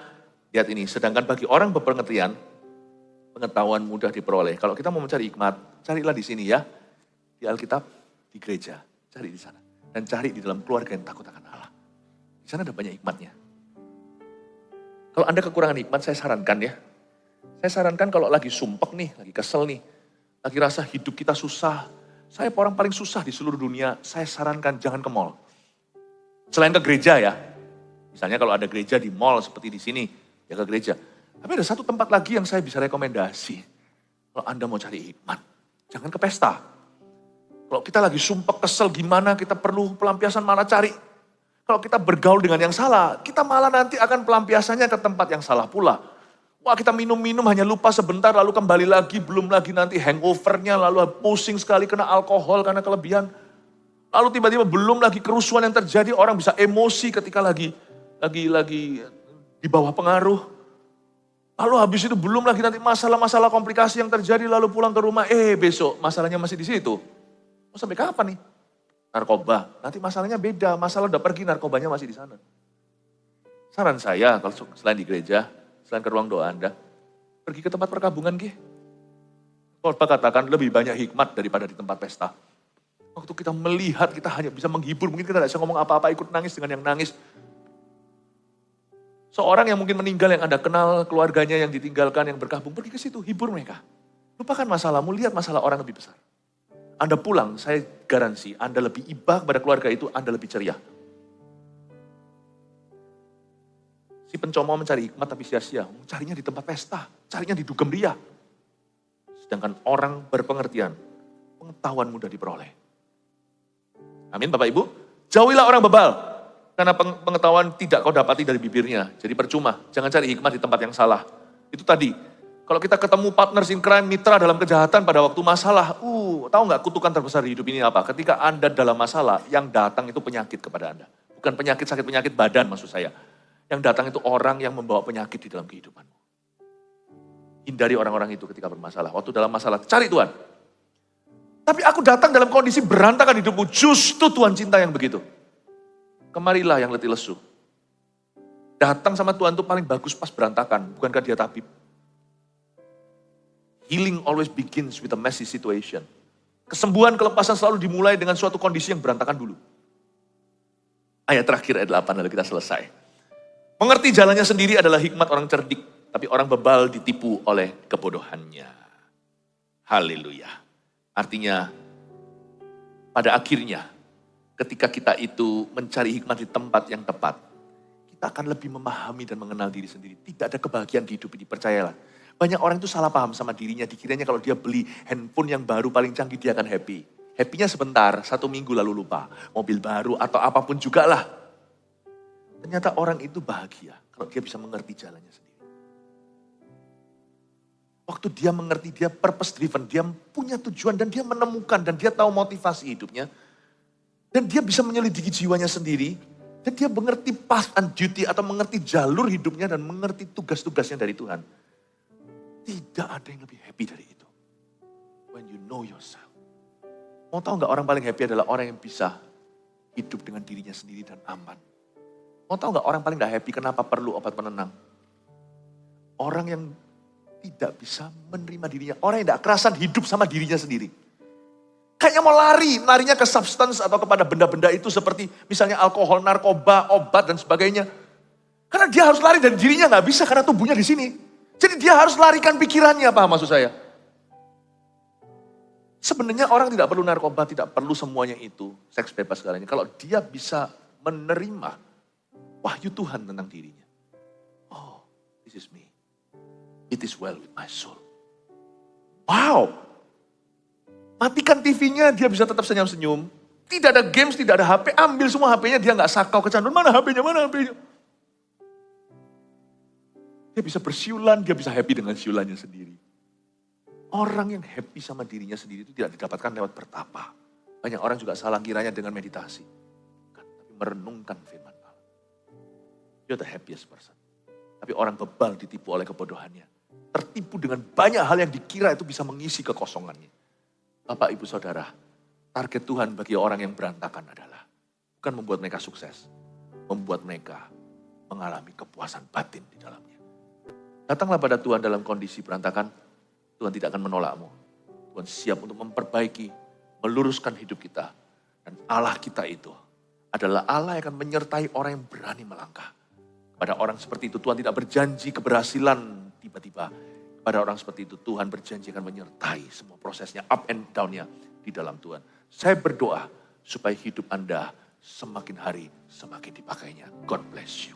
Lihat ini. Sedangkan bagi orang berpengertian, pengetahuan mudah diperoleh. Kalau kita mau mencari hikmat, carilah di sini ya. Di Alkitab, di gereja. Cari di sana. Dan cari di dalam keluarga yang takut akan Allah. Di sana ada banyak hikmatnya. Kalau Anda kekurangan hikmat, saya sarankan ya. Saya sarankan kalau lagi sumpek nih, lagi kesel nih, lagi rasa hidup kita susah. Saya orang paling susah di seluruh dunia, saya sarankan jangan ke mall. Selain ke gereja ya. Misalnya kalau ada gereja di mall seperti di sini, ya ke gereja. Tapi ada satu tempat lagi yang saya bisa rekomendasi. Kalau Anda mau cari hikmat, jangan ke pesta. Kalau kita lagi sumpah kesel gimana, kita perlu pelampiasan malah cari. Kalau kita bergaul dengan yang salah, kita malah nanti akan pelampiasannya ke tempat yang salah pula. Wah kita minum-minum hanya lupa sebentar, lalu kembali lagi, belum lagi nanti hangovernya, lalu pusing sekali kena alkohol karena kelebihan. Lalu tiba-tiba belum lagi kerusuhan yang terjadi, orang bisa emosi ketika lagi di bawah pengaruh. Lalu habis itu belum lagi nanti masalah-masalah komplikasi yang terjadi, lalu pulang ke rumah, besok masalahnya masih di situ. Mau sampai kapan nih? Narkoba, nanti masalahnya beda, masalah udah pergi, narkobanya masih di sana. Saran saya, kalau selain di gereja, selain ke ruang doa Anda, pergi ke tempat perkabungan, Khotbah katakan lebih banyak hikmat daripada di tempat pesta. Waktu kita melihat, kita hanya bisa menghibur. Mungkin kita tidak bisa ngomong apa-apa, ikut nangis dengan yang nangis. Seorang yang mungkin meninggal, yang Anda kenal, keluarganya yang ditinggalkan, yang berkabung, pergi ke situ, hibur mereka. Lupakan masalahmu, lihat masalah orang lebih besar. Anda pulang, saya garansi, Anda lebih iba kepada keluarga itu, Anda lebih ceria. Si pencomong mencari hikmat tapi sia-sia, carinya di tempat pesta, carinya di dugem ria. Sedangkan orang berpengertian, pengetahuan mudah diperoleh. Amin Bapak Ibu, jauhilah orang bebal. Karena pengetahuan tidak kau dapati dari bibirnya. Jadi percuma, jangan cari hikmat di tempat yang salah. Itu tadi, kalau kita ketemu partners in crime, mitra dalam kejahatan pada waktu masalah, tahu nggak kutukan terbesar di hidup ini apa? Ketika Anda dalam masalah, yang datang itu penyakit kepada Anda. Bukan penyakit, sakit penyakit badan maksud saya. Yang datang itu orang yang membawa penyakit di dalam kehidupanmu. Hindari orang-orang itu ketika bermasalah. Waktu dalam masalah, cari Tuhan. Tapi aku datang dalam kondisi berantakan hidupmu, justru Tuhan cinta yang begitu. Kemarilah yang letih lesu. Datang sama Tuhan itu paling bagus pas berantakan, bukankah dia tabib? Healing always begins with a messy situation. Kesembuhan, kelepasan selalu dimulai dengan suatu kondisi yang berantakan dulu. Ayat terakhir, ayat 8, lalu kita selesai. Mengerti jalannya sendiri adalah hikmat orang cerdik, tapi orang bebal ditipu oleh kebodohannya. Haleluya. Artinya, pada akhirnya, ketika kita itu mencari hikmat di tempat yang tepat, kita akan lebih memahami dan mengenal diri sendiri. Tidak ada kebahagiaan di hidup ini, percayalah. Banyak orang itu salah paham sama dirinya, dikiranya kalau dia beli handphone yang baru paling canggih dia akan happy. Happy-nya sebentar, 1 minggu lalu lupa. Mobil baru atau apapun juga lah. Ternyata orang itu bahagia kalau dia bisa mengerti jalannya sendiri. Waktu dia mengerti, dia purpose driven, dia punya tujuan dan dia menemukan dan dia tahu motivasi hidupnya. Dan dia bisa menyelidiki jiwanya sendiri. Dan dia mengerti path and duty atau mengerti jalur hidupnya dan mengerti tugas-tugasnya dari Tuhan. Tidak ada yang lebih happy dari itu. When you know yourself. Mau tahu gak orang paling happy adalah orang yang bisa hidup dengan dirinya sendiri dan aman. Mau tahu gak orang paling gak happy kenapa perlu obat penenang? Orang yang tidak bisa menerima dirinya. Orang yang tidak kerasan hidup sama dirinya sendiri. Kayaknya mau larinya ke substance atau kepada benda-benda itu seperti misalnya alkohol, narkoba, obat dan sebagainya. Karena dia harus lari dari dirinya gak bisa karena tubuhnya di sini. Jadi dia harus larikan pikirannya, paham maksud saya? Sebenarnya orang tidak perlu narkoba, tidak perlu semuanya itu, seks bebas segalanya. Kalau dia bisa menerima wahyu Tuhan tentang dirinya. Oh, this is me. It is well with my soul. Wow. Matikan TV-nya, dia bisa tetap senyum-senyum. Tidak ada games, tidak ada HP, ambil semua HP-nya, dia nggak sakau kecanduan. Mana HP-nya, mana HP-nya? Dia bisa bersiulan, dia bisa happy dengan siulannya sendiri. Orang yang happy sama dirinya sendiri itu tidak didapatkan lewat bertapa. Banyak orang juga salah kiranya dengan meditasi. Tapi merenungkan firman Allah. You're the happiest person. Tapi orang bebal ditipu oleh kebodohannya. Tertipu dengan banyak hal yang dikira itu bisa mengisi kekosongannya. Bapak, Ibu, Saudara, target Tuhan bagi orang yang berantakan adalah bukan membuat mereka sukses, membuat mereka mengalami kepuasan batin di dalamnya. Datanglah pada Tuhan dalam kondisi berantakan, Tuhan tidak akan menolakmu. Tuhan siap untuk memperbaiki, meluruskan hidup kita. Dan Allah kita itu adalah Allah yang akan menyertai orang yang berani melangkah. Pada orang seperti itu Tuhan tidak berjanji keberhasilan tiba-tiba. Pada orang seperti itu Tuhan berjanji akan menyertai semua prosesnya up and down-nya di dalam Tuhan. Saya berdoa supaya hidup Anda semakin hari semakin dipakainya. God bless you.